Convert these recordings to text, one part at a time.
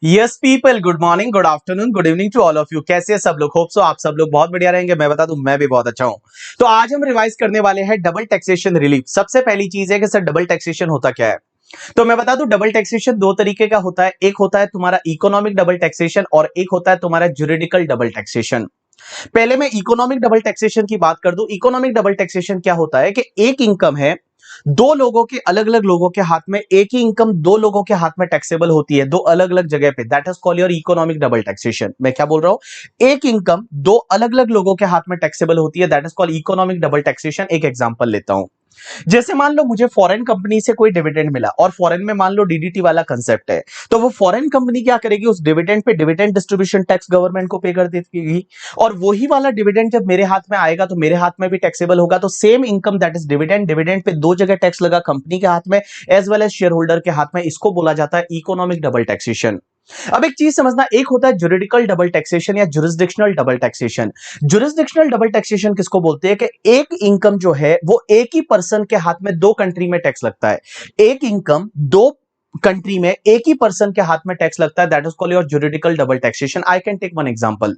Yes people, good morning, good afternoon, good evening to all of you. कैसे हैं सब लोग? होप सो आप सब लोग बहुत बढ़िया रहेंगे। मैं बता दूं, मैं भी बहुत अच्छा हूं। तो आज हम रिवाइज करने वाले हैं डबल टैक्सेशन रिलीफ। सबसे पहली चीज है कि सर डबल टैक्सेशन होता क्या है। तो मैं बता दूं, डबल टैक्सेशन दो तरीके का होता है। एक होता है तुम्हारा इकोनॉमिक डबल टैक्सेशन और एक होता है तुम्हारा जुरिडिकल डबल टैक्सेशन। पहले मैं इकोनॉमिक डबल टैक्सेशन की बात कर दूं। इकोनॉमिक डबल टैक्सेशन क्या होता है कि एक इनकम है, दो लोगों के, अलग अलग लोगों के हाथ में एक ही इनकम दो लोगों के हाथ में टैक्सेबल होती है, दो अलग अलग जगह पे। That is called your economic double taxation. मैं क्या बोल रहा हूं? एक इनकम दो अलग अलग लोगों के हाथ में टैक्सेबल होती है, that is called economic double taxation. एक एग्जांपल लेता हूं। जैसे मान लो मुझे फॉरेन कंपनी से कोई डिविडेंड मिला और फॉरेन में मान लो डीडीटी वाला कंसेप्ट है, तो वो फॉरेन कंपनी क्या करेगी, उस dividend pay dividend distribution tax government को पे कर देगी। और वही वाला डिविडेंड जब मेरे हाथ में आएगा तो मेरे हाथ में भी टैक्सेबल होगा। तो same income that is dividend, dividend पे दो जगह टैक्स लगा, कंपनी के हाथ में as well as shareholder के हाथ में। इसको बोला जाता है इकोनॉमिक डबल टैक्सेशन। अब एक चीज समझना, एक होता है जुरिडिकल डबल टैक्सेशन या jurisdictional double taxation. Jurisdictional double taxation किसको बोलते हैं कि एक इनकम जो है वो एक ही पर्सन के हाथ में दो कंट्री में टैक्स लगता है। एक इनकम दो कंट्री में एक ही पर्सन के हाथ में टैक्स लगता है, that is called your juridical double taxation. I can take one example.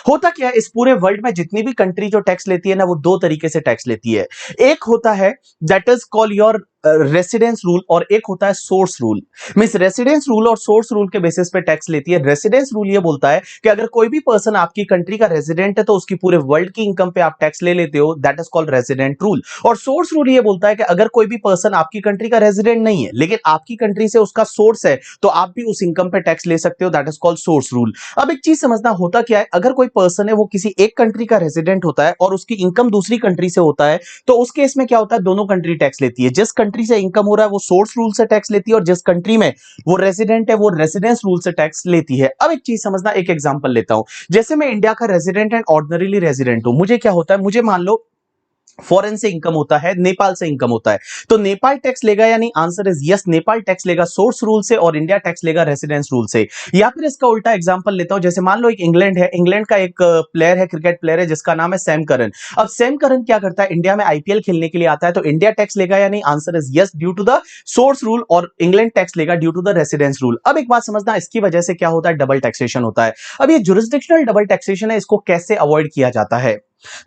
होता क्या है, इस पूरे वर्ल्ड में जितनी भी कंट्री जो टैक्स लेती है ना, वो दो तरीके से टैक्स लेती है। एक होता है that is called your residence rule और एक होता है source rule. Means residence rule और सोर्स रूल के बेसिस पे टैक्स लेती है। रेसिडेंस रूल ये बोलता है कि अगर कोई भी पर्सन आपकी कंट्री का रेजिडेंट है तो उसकी पूरे वर्ल्ड की इनकम पे आप टैक्स ले लेते हो, that is called resident rule. और सोर्स रूल ये बोलता है कि अगर कोई भी पर्सन आपकी कंट्री का रेजिडेंट नहीं है लेकिन आपकी कंट्री से उसका सोर्स है, तो आप भी उस इनकम पे टैक्स ले सकते हो, that is called source rule. अब एक चीज समझना, होता क्या है, अगर कोई पर्सन है वो किसी एक कंट्री का रेजिडेंट होता है और उसकी इनकम दूसरी कंट्री से होता है, तो उस केस में क्या होता है, दोनों कंट्री टैक्स लेती है। जिस कंट्री से इनकम हो रहा है वो सोर्स रूल से टैक्स लेती है और जिस कंट्री में वो रेजिडेंट है वो रेजिडेंस रूल से टैक्स लेती है। अब एक चीज समझना, एक एग्जांपल लेता हूं। जैसे मैं इंडिया का रेजिडेंट एंड ऑर्डिनरीली रेजिडेंट हूं, मुझे क्या होता है, मुझे मान लो फॉरेन से इनकम होता है, नेपाल से इनकम होता है, तो नेपाल टैक्स लेगा या नहीं? Answer is yes, Nepal tax लेगा सोर्स रूल से और इंडिया टैक्स लेगा रेसिडेंस रूल से। या फिर इसका उल्टा एग्जांपल लेता हूं। जैसे मान लो एक इंग्लैंड है, इंग्लैंड का एक प्लेयर है, क्रिकेट प्लेयर है जिसका नाम है सैम करन। अब सैम करन क्या करता है, इंडिया में आईपीएल खेलने के लिए आता है, तो इंडिया टैक्स लेगा या नहीं? Answer is yes, due to the source rule, और इंग्लैंड टैक्स लेगा due to the residence rule. अब एक बात समझना, इसकी वजह से क्या होता है, डबल टैक्सेशन होता है। अब ये जुरिसडिक्शनल डबल टैक्सेशन है, इसको कैसे अवॉइड किया जाता है?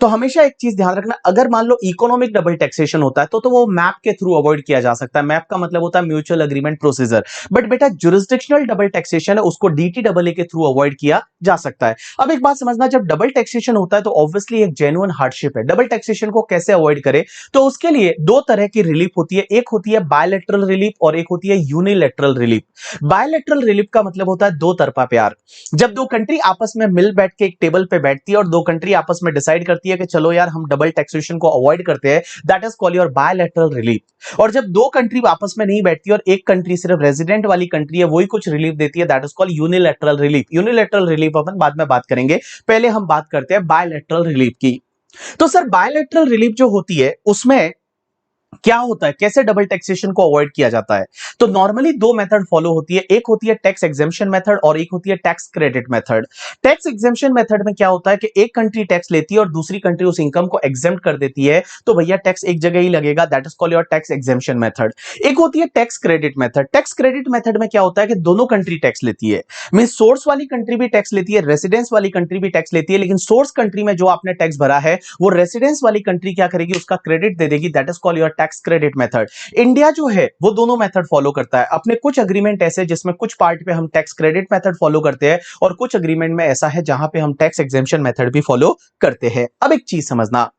तो हमेशा एक चीज ध्यान रखना, अगर मान लो इकोनॉमिक डबल टैक्सेशन होता है तो वो मैप के थ्रू अवॉइड किया जा सकता है। मैप का मतलब होता है म्यूचुअल एग्रीमेंट प्रोसीजर। बट बेटा जुरिसडिक्शनल डबल टैक्सेशन है, उसको डीटीडबलए के थ्रू अवॉइड किया जा सकता है। अब एक बात समझना, जब डबल टैक्सेशन होता है तो ऑब्वियसली एक जेन्युइन हार्डशिप है। डबल टैक्सेशन को कैसे अवॉइड करें? तो उसके लिए दो तरह की रिलीफ होती है। एक होती है बायलैटरल रिलीफ और एक होती है यूनिलैटरल रिलीफ। बायलैटरल रिलीफ का मतलब होता है दो तरफा प्यार। जब दो कंट्री आपस में मिल बैठ के एक टेबल पे बैठती है और दो कंट्री आपस में डिसाइड करती है कि चलो यार हम डबल टैक्सेशन को अवॉइड करते हैं, that is called your bilateral relief. और जब दो कंट्री आपस में नहीं बैठती और एक कंट्री सिर्फ रेजिडेंट वाली कंट्री है वही कुछ रिलीफ देती है, that is called unilateral relief. Unilateral relief अपन बाद में बात करेंगे, पहले हम बात करते हैं बायलैटरल रिलीफ की। तो सर बायलैटरल रिलीफ जो होती है उसमें क्या होता है, कैसे डबल टैक्सेशन को अवॉइड किया जाता है? तो नॉर्मली दो मेथड फॉलो होती है। एक होती है टैक्स एग्जेम्पशन मेथड और एक होती है tax credit method. Tax exemption method में क्या होता है कि एक कंट्री टैक्स लेती है और दूसरी कंट्री उस इनकम को एग्जेम्प्ट कर देती है, तो भैया टैक्स एक जगह ही लगेगा, that is called your tax exemption method. एक होती है tax credit method. Tax credit method में क्या होता है कि दोनों कंट्री टैक्स लेती है। मीन सोर्स वाली कंट्री भी टैक्स लेती है, रेसिडेंस वाली कंट्री भी टैक्स लेती है, लेकिन सोर्स कंट्री में जो आपने टैक्स भरा है वो रेसिडेंस वाली कंट्री क्या करेगी, उसका क्रेडिट दे देगी, that is called your tax credit method. India जो है वो दोनों मेथड फॉलो करता है। अपने कुछ अग्रीमेंट ऐसे जिसमें कुछ पार्ट पे हम टैक्स क्रेडिट मेथड फॉलो करते हैं और कुछ अग्रीमेंट में ऐसा है जहां पे हम टैक्स एग्जेम्पशन मेथड भी फॉलो करते हैं। अब एक चीज समझना,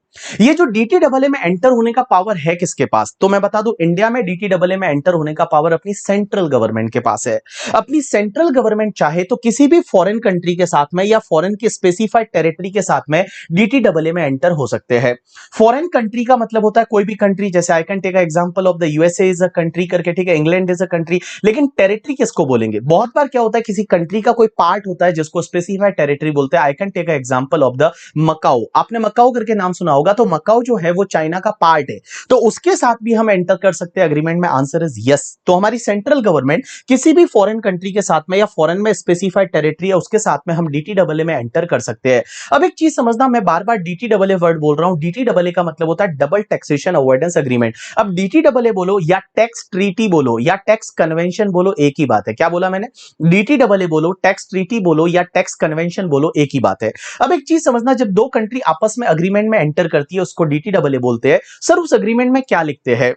ये जो डीटीडबलए में एंटर होने का पावर है किसके पास? तो मैं बता दूं, इंडिया में डीटीडबलए में एंटर होने का पावर अपनी सेंट्रल गवर्नमेंट के पास है। अपनी सेंट्रल गवर्नमेंट चाहे तो किसी भी फॉरेन कंट्री के साथ में या फॉरेन की स्पेसिफाइड टेरिटरी के साथ में डीटीडबलए में एंटर हो सकते हैं। फॉरेन कंट्री का मतलब होता है कोई भी कंट्री, जैसे I can take example of the USA is a country करके, ठीक है, इंग्लैंड इज अ कंट्री। लेकिन टेरिटरी किसको बोलेंगे? बहुत बार क्या होता है, किसी कंट्री का कोई पार्ट होता है जिसको स्पेसिफाइड टेरिटरी बोलते हैं। I can take example of the Macao. आपने मकाओ करके नाम सुना होगा। होगा तो मकाओ जो है वो चाइना का पार्ट है, तो उसके साथ भी हम एंटर कर सकते हैं एग्रीमेंट में। Answer is yes. तो हमारी सेंट्रल गवर्नमेंट किसी भी फॉरेन कंट्री के साथ में या फॉरेन में स्पेसिफाइड टेरिटरी है उसके साथ में हम डीटीडब्ल्यू में एंटर कर सकते हैं। अब एक चीज समझना, मैं बार बार डीटीडब्ल्यू वर्ड बोल रहा हूं, डीटीडब्ल्यू का मतलब होता है डबल टैक्सेशन अवॉइडेंस एग्रीमेंट। अब डीटीडब्ल्यू बोलो या टैक्स ट्रीटी बोलो या टैक्स कन्वेंशन बोलो, एक ही बात है। क्या बोला मैंने? डीटीडब्ल्यू बोलो, टैक्स ट्रीटी बोलो या टैक्स कन्वेंशन बोलो, एक ही बात है। अब एक चीज समझना, जब दो कंट्री आपस में अग्रीमेंट में एंटर करती है उसको डीटीडब्ल्यू बोलते हैं। सर उस अग्रीमेंट में क्या लिखते हैं?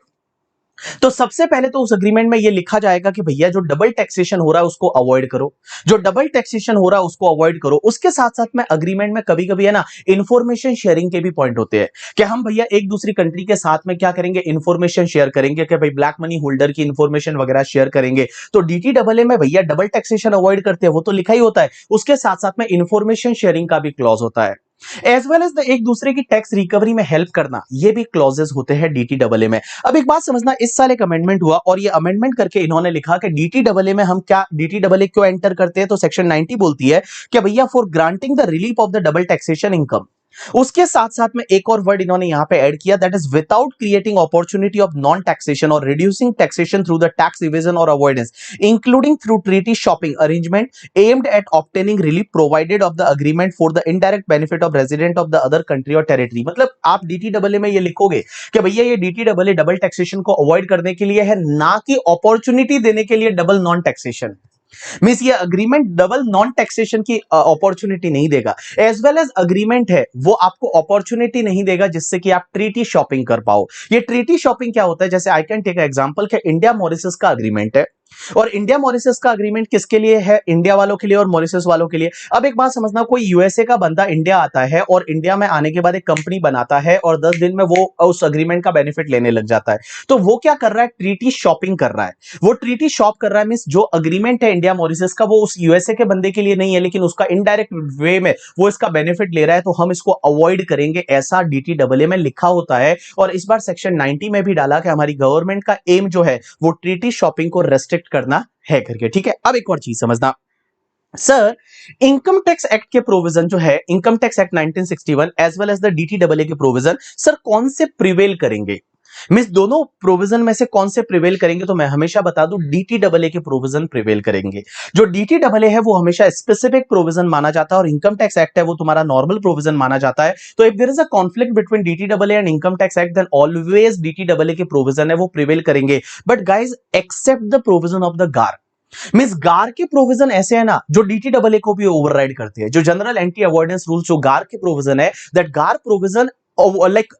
तो सबसे पहले तो उस अग्रीमेंट में यह लिखा जाएगा कि भैया जो डबल टैक्सेशन हो रहा है उसको अवॉइड करो, जो डबल टैक्सेशन हो रहा है उसको अवॉइड करो। उसके साथ साथ में अग्रीमेंट में कभी कभी है ना इंफॉर्मेशन शेयरिंग के भी पॉइंट होते हैं कि हम भैया एक दूसरी कंट्री के साथ में क्या करेंगे, इंफॉर्मेशन शेयर करेंगे कि भाई ब्लैक मनी होल्डर की इंफॉर्मेशन वगैरह शेयर करेंगे। तो डीटीडब्ल्यू में भैया डबल टैक्सेशन अवॉइड करते हैं वो तो लिखा ही होता है, उसके साथ साथ में इंफॉर्मेशन शेयरिंग का भी क्लॉज होता है, एज वेल एज एक दूसरे की टैक्स रिकवरी में हेल्प करना, ये भी क्लॉजेस होते हैं डीटीडब्ल्यू में। अब एक बात समझना, इस साल एक अमेंडमेंट हुआ और ये अमेंडमेंट करके इन्होंने लिखा कि डीटीडब्ल्यू में हम क्या डीटीडब्ल्यू क्यों एंटर करते हैं, तो सेक्शन 90 बोलती है कि भैया for granting the relief of the double taxation income. उसके साथ साथ में एक और वर्ड इन्होंने यहां पे ऐड किया, that is without creating opportunity of non taxation और reducing taxation through the tax evasion और avoidance including through treaty shopping arrangement aimed at obtaining relief provided of the agreement for the indirect benefit of resident of the other country और territory. मतलब आप DTW में ये लिखोगे कि भैया ये डीटीडब्ल्यू डबल टैक्सेशन को अवॉइड करने के लिए है, ना कि अपॉर्चुनिटी देने के लिए डबल नॉन टैक्सेशन। मींस ये अग्रीमेंट डबल नॉन टैक्सेशन की अपॉर्चुनिटी नहीं देगा, एज वेल एज अग्रीमेंट है वो आपको अपॉर्चुनिटी नहीं देगा जिससे कि आप ट्रीटी शॉपिंग कर पाओ। ये ट्रीटी शॉपिंग क्या होता है, जैसे आई कैन टेक एग्जांपल कि इंडिया मॉरिशस का अग्रीमेंट है और इंडिया मॉरिशस का अग्रीमेंट किसके लिए है, इंडिया वालों के लिए और मॉरिशस वालों के लिए। अब एक बात समझना, कोई यूएसए का बंदा इंडिया आता है और इंडिया में आने के बाद एक कंपनी बनाता है और 10 दिन में वो उस अग्रीमेंट का बेनिफिट लेने लग जाता है, तो वो क्या कर रहा है, ट्रीटी शॉपिंग कर रहा है। वो ट्रीटी शॉप कर रहा है, मींस जो अग्रीमेंट है इंडिया मॉरिशस का वो उस यूएसए के बंदे के लिए नहीं है, लेकिन उसका इनडायरेक्ट वे में वो इसका बेनिफिट ले रहा है, तो हम इसको अवॉइड करेंगे, ऐसा डीटीडब्ल्यू में लिखा होता है। और इस बार सेक्शन 90 में भी डाला कि हमारी गवर्नमेंट का एम जो है वो ट्रीटी शॉपिंग को रेस्ट्रिक्ट करना है करके, ठीक है। अब एक और चीज समझना, सर इनकम टैक्स एक्ट के प्रोविजन जो है, income tax act 1961 as well as the DTW के प्रोविजन, सर कौन से प्रिवेल करेंगे, मींस दोनों प्रोविजन में से कौन से प्रिवेल करेंगे? तो मैं हमेशा बता दूं डीटीडब्ल्यू के प्रोविजन प्रिवेल करेंगे। जो डीटीडब्ल्यू है वो हमेशा स्पेसिफिक प्रोविजन माना जाता है और इनकम टैक्स एक्ट है वो तुम्हारा नॉर्मल प्रोविजन माना जाता है। तो if there is a conflict between DTW and income tax act then always DTW के प्रोविजन है वो प्रिवेल करेंगे। But guys except the provision of the GAAR, मींस गार के प्रोविजन ऐसे है ना जो डीटीडब्ल्यू को भी ओवरराइड करते हैं। जो जनरल एंटी अवॉइडेंस रूल जो गार के प्रोविजन है, दैट गार provision like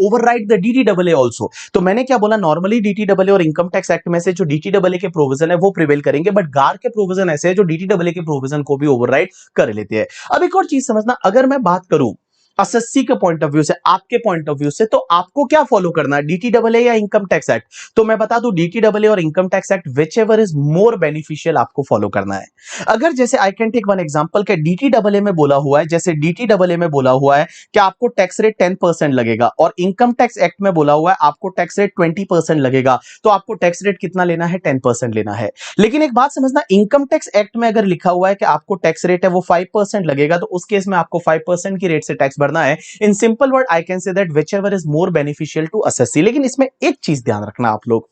override the DTW also. तो मैंने क्या बोला, नॉर्मली डीटीडब्ल्यू और इनकम टैक्स एक्ट में से जो डीटीडब्ल्यू के प्रोविजन है वो प्रिवेल करेंगे, बट गार के प्रोविजन ऐसे है जो डीटीडब्ल्यू के प्रोविजन को भी ओवरराइड कर लेते हैं। अब एक और चीज समझना, अगर मैं बात करूं एसएससी के पॉइंट ऑफ व्यू से, आपके पॉइंट ऑफ व्यू से, तो आपको क्या फॉलो करना है, डीटीडब्ल्यू या इनकम टैक्स एक्ट? तो मैं बता दूं डीटीडब्ल्यू और income tax act whichever is more beneficial आपको फॉलो करना है। अगर जैसे I can take one example के डीटीडब्ल्यू में बोला हुआ है, जैसे डीटीडब्ल्यू में बोला हुआ है कि आपको टैक्स रेट 10% लगेगा और इनकम टैक्स एक्ट में बोला हुआ है आपको टैक्स रेट 20% लगेगा, तो आपको टैक्स रेट कितना लेना है, 10% लेना है। लेकिन एक बात समझना, इनकम टैक्स एक्ट में अगर लिखा हुआ है कि आपको टैक्स रेट है वो 5% लगेगा, तो उस केस में आपको 5% की रेट से टैक्स भरना है। In simple word I can say that whichever is more beneficial to SSC. लेकिन इसमें एक चीज ध्यान रखना आप लोग,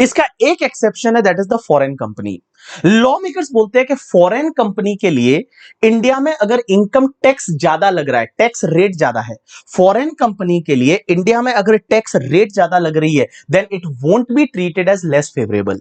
इसका एक एक्सेप्शन है, that is the foreign company. Law makers बोलते हैं कि फॉरेन कंपनी के लिए इंडिया में अगर इनकम टैक्स ज्यादा लग रहा है, टैक्स रेट ज्यादा है, फॉरेन कंपनी के लिए इंडिया में अगर टैक्स रेट ज्यादा लग रही है, then it won't be treated as less favourable.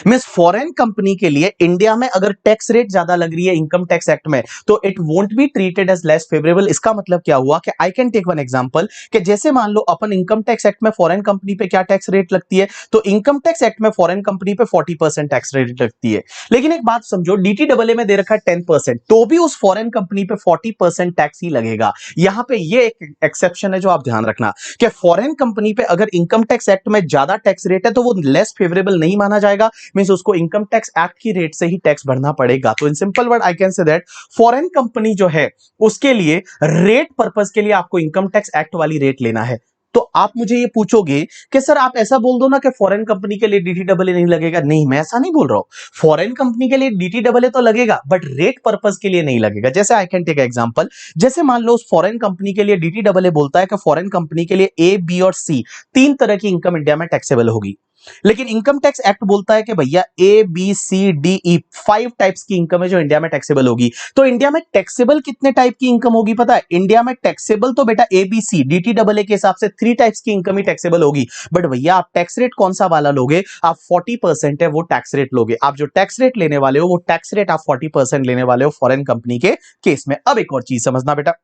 मींस फॉरेन कंपनी के लिए इंडिया में अगर टैक्स रेट ज्यादा लग रही है इनकम टैक्स एक्ट में, तो it won't be treated as less favourable. इसका मतलब क्या हुआ कि I can take one example कि जैसे मान लो अपन इनकम टैक्स एक्ट में फॉरेन कंपनी पे क्या टैक्स रेट लगती है, तो इनकम टैक्स एक्ट में फॉरेन कंपनी पे 40% टैक्स रेट लगती है। लेकिन एक बात समझो, डीटीडब्ल्यू में दे रखा है 10%, तो भी उस फॉरेन कंपनी पे 40% टैक्स ही लगेगा। यहां पे ये एक एक्सेप्शन है जो आप ध्यान रखना कि फॉरेन कंपनी पे अगर इनकम टैक्स एक्ट में ज्यादा टैक्स रेट है तो वो लेस फेवरेबल नहीं माना जाएगा, मींस उसको इनकम टैक्स एक्ट की रेट से ही टैक्स भरना पड़ेगा। तो इन simple word I can say that foreign company जो है उसके लिए रेट पर्पस के लिए आपको इनकम टैक्स एक्ट वाली रेट लेना है। तो आप मुझे ये पूछोगे कि सर आप ऐसा बोल दो ना कि फॉरेन कंपनी के लिए डीटीडब्ल्यू नहीं लगेगा। नहीं, मैं ऐसा नहीं बोल रहा हूं। फॉरेन कंपनी के लिए डीटीडब्ल्यू तो लगेगा, बट रेट पर्पस के लिए नहीं लगेगा। जैसे आई कैन टेक एग्जांपल, जैसे मान लो उस फॉरेन कंपनी के लिए डीटीडब्ल्यू बोलता है कि फॉरेन कंपनी के लिए ए, बी और सी तीन तरह की इनकम इंडिया में टैक्सेबल होगी, लेकिन इनकम टैक्स एक्ट बोलता है कि भैया ए, बी, सी, डी, ई 5 टाइप्स की इनकम है जो इंडिया में टैक्सेबल होगी। तो इंडिया में टैक्सेबल कितने टाइप की इनकम होगी पता है? इंडिया में टैक्सेबल तो बेटा ए, बी, सी, डीटीडब्ल्यू के हिसाब से 3 टाइप्स की इनकम ही टैक्सेबल होगी। बट भैया आप टैक्स रेट कौन सा वाला लोगे? आप 40% है वो टैक्स रेट लोगे। आप जो टैक्स रेट लेने वाले हो वो टैक्स रेट आप 40% लेने वाले हो फॉरेन कंपनी के केस में। अब एक और चीज समझना बेटा,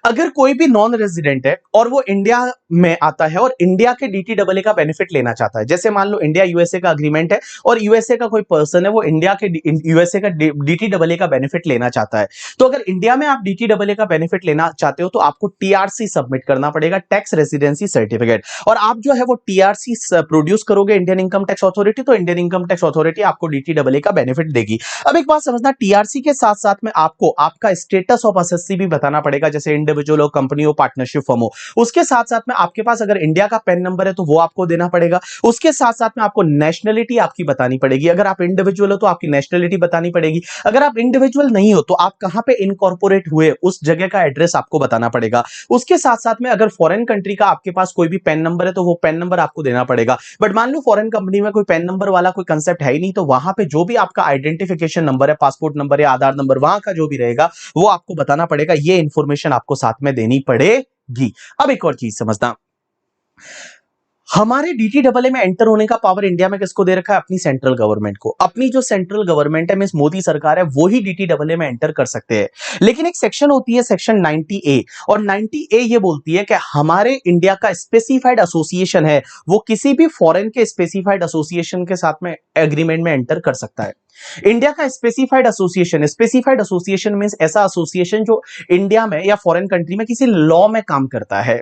अगर कोई भी नॉन रेजिडेंट है और वो इंडिया में आता है और इंडिया के डीटीडब्ल्यू का बेनिफिट लेना चाहता है, जैसे मान लो इंडिया यूएसए का अग्रीमेंट है और यूएसए का कोई पर्सन है वो इंडिया के यूएसए का डीटीडब्ल्यू का बेनिफिट लेना चाहता है, तो अगर इंडिया में आप डीटीडब्ल्यू का बेनिफिट लेना चाहते हो तो आपको टीआरसी सबमिट करना पड़ेगा, टैक्स रेसिडेंसी सर्टिफिकेट। और आप जो है वो टीआरसी प्रोड्यूस करोगे इंडियन इनकम टैक्स अथॉरिटी, तो इंडियन इनकम टैक्स अथॉरिटी आपको डीटीडब्ल्यू का बेनिफिट देगी। अब एक बात समझना, टीआरसी के साथ साथ में आपको आपका स्टेटस ऑफ असेसी भी बताना पड़ेगा, जैसे इंडिविजुअल हो, कंपनी हो, पार्टनरशिप फर्म हो। उसके साथ साथ में आपके पास अगर इंडिया का पैन नंबर है तो वो आपको देना पड़ेगा। उसके साथ साथ में आपको नेशनलिटी आपकी बतानी पड़ेगी, अगर आप इंडिविजुअल हो तो आपकी नेशनलिटी बतानी पड़ेगी। अगर आप इंडिविजुअल नहीं हो तो आप कहां पे इनकॉर्पोरेट हुए उस जगह का एड्रेस आपको बताना पड़ेगा। उसके साथ साथ में अगर फॉरेन कंट्री का आपके पास कोई भी पैन नंबर है तो वो पैन नंबर आपको देना पड़ेगा। बट मान लो फॉरेन कंपनी में कोई पैन नंबर वाला कोई कंसेप्ट है ही नहीं, तो वहां पे जो भी आपका आइडेंटिफिकेशन नंबर है, पासपोर्ट नंबर या आधार नंबर, वहां का जो भी रहेगा वो आपको बताना पड़ेगा। ये इंफॉर्मेशन आपको साथ में देनी पड़ेगी। अब एक और चीज समझना, हमारे डीटीडब्ल्यू में एंटर होने का पावर इंडिया में किसको दे रखा है? अपनी सेंट्रल गवर्नमेंट को। अपनी जो सेंट्रल गवर्नमेंट है, मिस मोदी सरकार है, वो ही डीटीडब्ल्यू में एंटर कर सकते हैं। लेकिन एक सेक्शन होती है सेक्शन 90A, और 90A ये बोलती है कि हमारे इंडिया का स्पेसिफाइड एसोसिएशन है वो किसी भी फॉरेन के स्पेसिफाइड एसोसिएशन के साथ में एग्रीमेंट में एंटर कर सकता है। इंडिया का स्पेसिफाइड एसोसिएशन मींस ऐसा एसोसिएशन जो इंडिया में या फॉरेन कंट्री में किसी लॉ में काम करता है।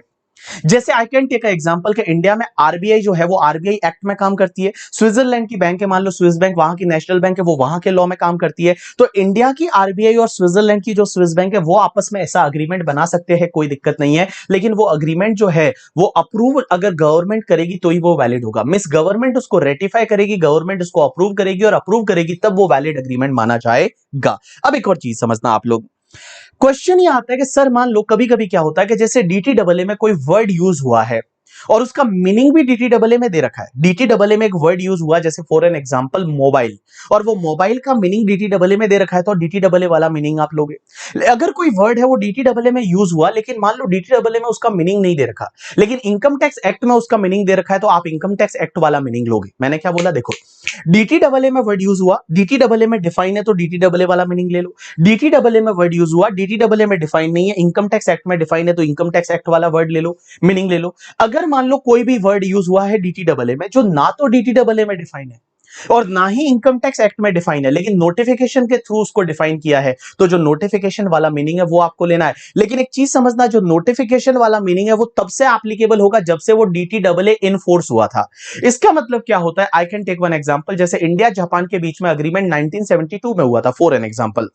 जैसे आई कैन टेक एग्जांपल कि इंडिया में आरबीआई जो है वो आरबीआई एक्ट में काम करती है। स्विट्जरलैंड की बैंक है, मान लो स्विस बैंक, वहां की नेशनल बैंक है, वो वहां के लॉ में काम करती है। तो इंडिया की आरबीआई और स्विट्जरलैंड की जो स्विस बैंक है वो आपस में ऐसा अग्रीमेंट बना सकते हैं, कोई दिक्कत नहीं है। लेकिन वो अग्रीमेंट जो है वो अप्रूव अगर गवर्नमेंट करेगी तो ही वो वैलिड होगा। मिस गवर्नमेंट उसको रेटिफाई करेगी, गवर्नमेंट उसको अप्रूव करेगी, और अप्रूव करेगी तब वो वैलिड अग्रीमेंट माना जाएगा। अब एक और चीज समझना आप लोग, क्वेश्चन ये आता है कि सर मान लो कभी कभी क्या होता है कि जैसे डीटीडब्ल्यू में कोई वर्ड यूज हुआ है और उसका मीनिंग भी डीटीडब्ल्यू में दे रखा है। डीटीडब्ल्यू में एक वर्ड यूज हुआ जैसे फॉर एन एग्जांपल मोबाइल, और वो मोबाइल का मीनिंग डीटीडब्ल्यू में दे रखा है, तो डीटीडब्ल्यू वाला मीनिंग आप लोगे। अगर कोई वर्ड है वो डीटीडब्ल्यू में यूज हुआ लेकिन मान लो डीटीडब्ल्यू में उसका मीनिंग नहीं दे रखा, लेकिन इनकम टैक्स एक्ट में उसका मीनिंग दे रखा है, तो आप इनकम टैक्स एक्ट वाला मीनिंग लोगे। मैंने क्या बोला? देखो, डीटीडब्ल्यू में वर्ड यूज हुआ, डीटीडब्ल्यू में डिफाइन है तो डीटीडब्ल्यू वाला मीनिंग ले लो। डीटीडब्ल्यू में वर्ड यूज हुआ, डीटीडब्ल्यू में डिफाइन नहीं है, इनकम टैक्स एक्ट में डिफाइन है, तो इनकम टैक्स एक्ट वाला वर्ड ले लो, मीनिंग ले लो। अगर मान लो कोई भी वर्ड यूज हुआ है डीटीडब्ल्यू में जो ना तो डीटीडब्ल्यू में डिफाइन है और ना ही इनकम टैक्स एक्ट में डिफाइन है, लेकिन नोटिफिकेशन के थ्रू उसको डिफाइन किया है, तो जो नोटिफिकेशन वाला मीनिंग है वो आपको लेना है। लेकिन एक चीज समझना, जो नोटिफिकेशन वाला मीनिंग है वो तब से एप्लीकेबल होगा जब से वो डीटीडब्ल्यू इनफोर्स हुआ था। इसका मतलब क्या होता है? I can take one example, जैसे इंडिया जापान के बीच में अग्रीमेंट 1972 में हुआ था, फॉर एन एग्जांपल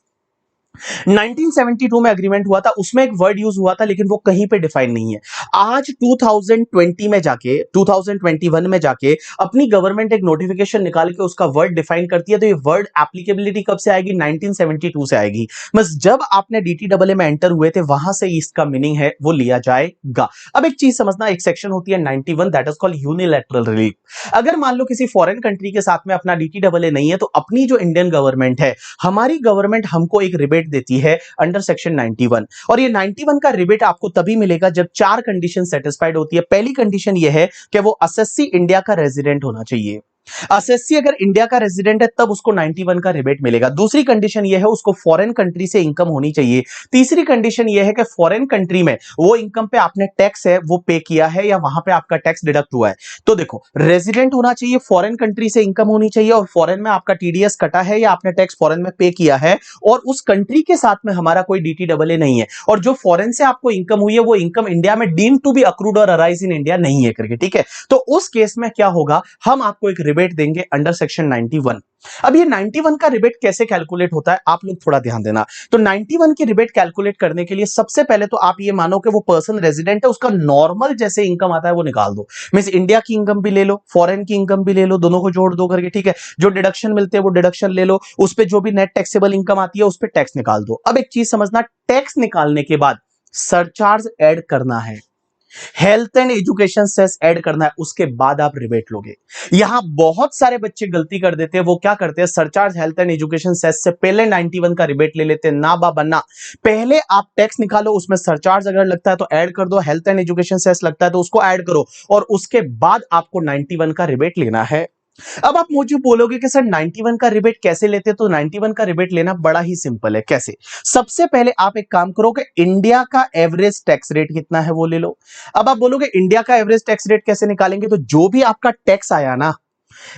1972 में अग्रीमेंट हुआ था, उसमें एक वर्ड यूज हुआ था लेकिन वो कहीं पे डिफाइन नहीं है। आज 2020 में जाके 2021 में जाके अपनी गवर्नमेंट एक नोटिफिकेशन निकाल के उसका वर्ड डिफाइन करती है, तो ये वर्ड एप्लीकेबिलिटी कब से आएगी? 1972 से आएगी। बस जब आपने डीटीडब्ल्यू में एंटर हुए थे वहां से इसका मीनिंग है वो लिया जाएगा। अब एक चीज समझना, एक सेक्शन होती है 91, that is called unilateral relief. अगर मान लो किसी फॉरेन कंट्री के साथ में अपना डीटीडब्ल्यू नहीं है तो अपनी जो इंडियन गवर्नमेंट है, हमारी गवर्नमेंट हमको एक रिबेट देती है अंडर सेक्शन 91, और ये 91 का रिबेट आपको तभी मिलेगा जब 4 कंडीशन सेटिस्फाइड होती है। पहली कंडीशन ये है कि वो असेसी इंडिया का रेजिडेंट होना चाहिए। असेसी अगर इंडिया का रेजिडेंट है तब उसको 91 का रिबेट मिलेगा। दूसरी कंडीशन यह है उसको फॉरेन कंट्री से इनकम होनी चाहिए। तीसरी कंडीशन यह है कि फॉरेन कंट्री में वो इनकम पे आपने टैक्स है वो पे किया है या वहां पे आपका टैक्स डिडक्ट हुआ है। तो देखो, रेजिडेंट होना चाहिए, फॉरेन कंट्री से इनकम होनी चाहिए, और फॉरेन में आपका टीडीएस कटा है या आपने टैक्स फॉरेन में पे किया है, और उस कंट्री के साथ में हमारा कोई डीटीडब्ल्यू नहीं है, और जो फॉरेन से आपको इनकम हुई है वो इनकम इंडिया में डीम्ड टू बी अक्रूड और अराइज इन इंडिया नहीं है करके, ठीक है। तो उस केस में क्या होगा, हम आपको एक रिबेट देंगे अंडर सेक्शन 91। अब ये 91 का रिबेट कैसे कैलकुलेट होता है आप लोग थोड़ा ध्यान देना। तो 91 की रिबेट कैलकुलेट करने के लिए सबसे पहले तो आप ये मानो कि वो पर्सन रेजिडेंट है, उसका नॉर्मल जैसे इनकम आता है वो निकाल दो। मींस इंडिया की इनकम भी ले लो, फॉरेन की इनकम भी ले लो, दोनों को जोड़ दो करके, ठीक है। जो डिडक्शन मिलते हैं वो डिडक्शन ले लो, उस पे जो भी नेट टैक्सेबल इनकम आती है उस पे टैक्स निकाल दो। अब एक चीज समझना, टैक्स निकालने के बाद सरचार्ज ऐड करना है, health and education cess add करना है, उसके बाद आप रिबेट लोगे। यहां बहुत सारे बच्चे गलती कर देते हैं, वो क्या करते हैं, surcharge health and education cess से पहले 91 का रिबेट ले लेते हैं। ना बाबा ना, पहले आप टैक्स निकालो, उसमें सरचार्ज अगर लगता है तो ऐड कर दो, हेल्थ एंड एजुकेशन सेस लगता है तो उसको ऐड करो, और उसके बाद आपको 91 का रिबेट लेना है। अब आप मुझे बोलोगे कि सर 91 का रिबेट कैसे लेते, तो 91 का रिबेट लेना बड़ा ही सिंपल है। कैसे? सबसे पहले आप एक काम करो कि इंडिया का एवरेज टैक्स रेट कितना है वो ले लो। अब आप बोलोगे इंडिया का एवरेज टैक्स रेट कैसे निकालेंगे, तो जो भी आपका टैक्स आया ना,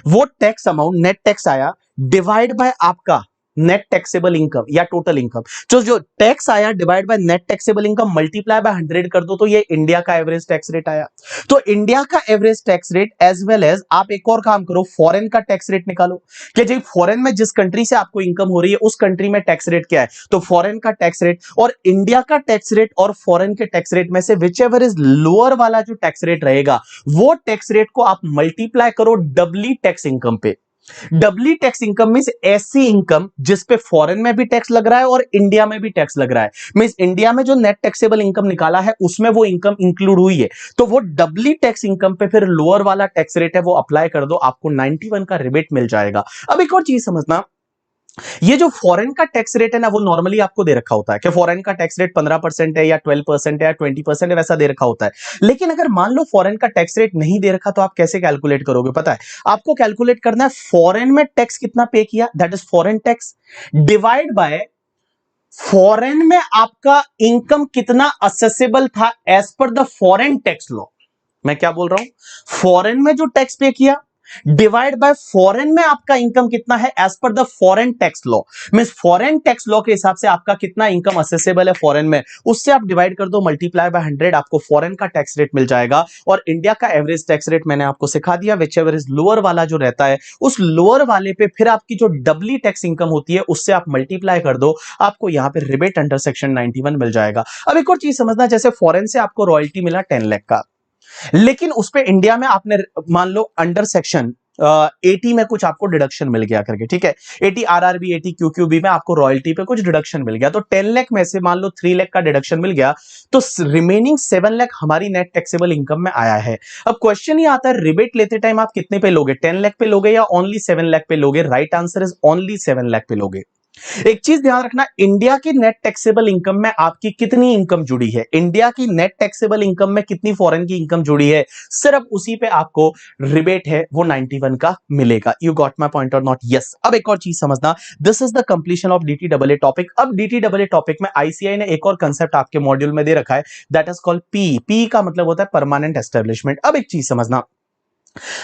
वो टैक्स अमाउंट, नेट टैक्स आया, डिवाइड बाय आपका नेट टैक्सेबल इनकम या टोटल इनकम, तो जो टैक्स आया divide by net taxable income multiply by 100 कर दो, तो ये इंडिया का एवरेज टैक्स रेट आया। तो इंडिया का average tax rate as well as आप एक और काम करो, फॉरेन का टैक्स रेट निकालो कि जी फॉरेन में जिस कंट्री से आपको इनकम हो रही है उस कंट्री में टैक्स रेट क्या है, तो फॉरेन का टैक्स रेट और इंडिया का टैक्स रेट और फॉरेन के टैक्स रेट में से विच एवर इज लोअर वाला जो टैक्स रेट रहेगा, वो टैक्स रेट को आप मल्टीप्लाई करो डबली टैक्स इनकम पे। डबली टैक्स इनकम मींस ऐसी इनकम जिस पे फॉरेन में भी टैक्स लग रहा है और इंडिया में भी टैक्स लग रहा है। मींस इंडिया में जो नेट टैक्सेबल इनकम निकाला है उसमें वो इनकम इंक्लूड हुई है, तो वो डबली टैक्स इनकम पे फिर लोअर वाला टैक्स रेट है वो अप्लाई कर दो, आपको 91 का रिबेट मिल जाएगा। अब एक और चीज समझना, ये जो फॉरेन का टैक्स रेट है ना, वो नॉर्मली आपको दे रखा होता है कि फॉरेन का टैक्स रेट 15% है या 12% है या 20% है, वैसा दे रखा होता है। लेकिन अगर मान लो फॉरेन का टैक्स रेट नहीं दे रखा, तो आप कैसे कैलकुलेट करोगे पता है? आपको कैलकुलेट करना है फॉरेन में टैक्स कितना पे किया, that is foreign tax, divide by foreign में आपका इनकम कितना असेसेबल था एज पर द फॉरेन टैक्स लॉ। मैं क्या बोल रहा हूं, फॉरेन में जो टैक्स पे किया डिवाइड बाय फॉरेन में आपका इनकम कितना है एज पर the foreign tax law. Means foreign tax law के हिसाब से आपका कितना इनकम असेसेबल है फॉरेन में, उससे आप डिवाइड कर दो, मल्टीप्लाई बाय 100, आपको फॉरेन का टैक्स रेट मिल जाएगा। और इंडिया का एवरेज टैक्स रेट मैंने आपको सिखा दिया, विच एवर इज लोअर वाला जो रहता है, उस लोअर वाले पे फिर आपकी जो डबली टैक्स इनकम होती है उससे आप मल्टीप्लाई कर दो, आपको यहां पे रिबेट अंडर सेक्शन 91 मिल जाएगा। अब एक और चीज समझना, जैसे फॉरेन से आपको रॉयल्टी मिला 10 लाख का, लेकिन उस पे इंडिया में आपने मान लो अंडर सेक्शन 80 में कुछ आपको डिडक्शन मिल गया करके, ठीक है, 80 आरआरबी 80 क्यूक्यूबी में आपको रॉयल्टी पे कुछ डिडक्शन मिल गया, तो 10 लाख में से मान लो 3 लाख का डिडक्शन मिल गया, तो रिमेनिंग 7 लाख हमारी नेट टैक्सेबल इनकम में आया है। अब क्वेश्चन ये आता है, रिबेट लेते टाइम आप कितने पे लोगे, 10 लाख पे लोगे या ओनली 7 लाख पे लोगे? Right answer is only 7 lakh पे लोगे। एक चीज ध्यान रखना, इंडिया की नेट टैक्सेबल इनकम में आपकी कितनी इनकम जुड़ी है, इंडिया की नेट टैक्सेबल इनकम में कितनी फॉरेन की इनकम जुड़ी है, सिर्फ उसी पे आपको रिबेट है वो 91 का मिलेगा। यू गॉट माय पॉइंट और नॉट? यस। अब एक और चीज समझना, this is the completion of DTWA topic. अब डीटीडब्ल्यूए टॉपिक में आईसीआई ने एक और कंसेप्ट आपके मॉड्यूल में दे रखा है, that is called P. P का मतलब होता है परमानेंट एस्टेब्लिशमेंट। अब एक चीज समझना,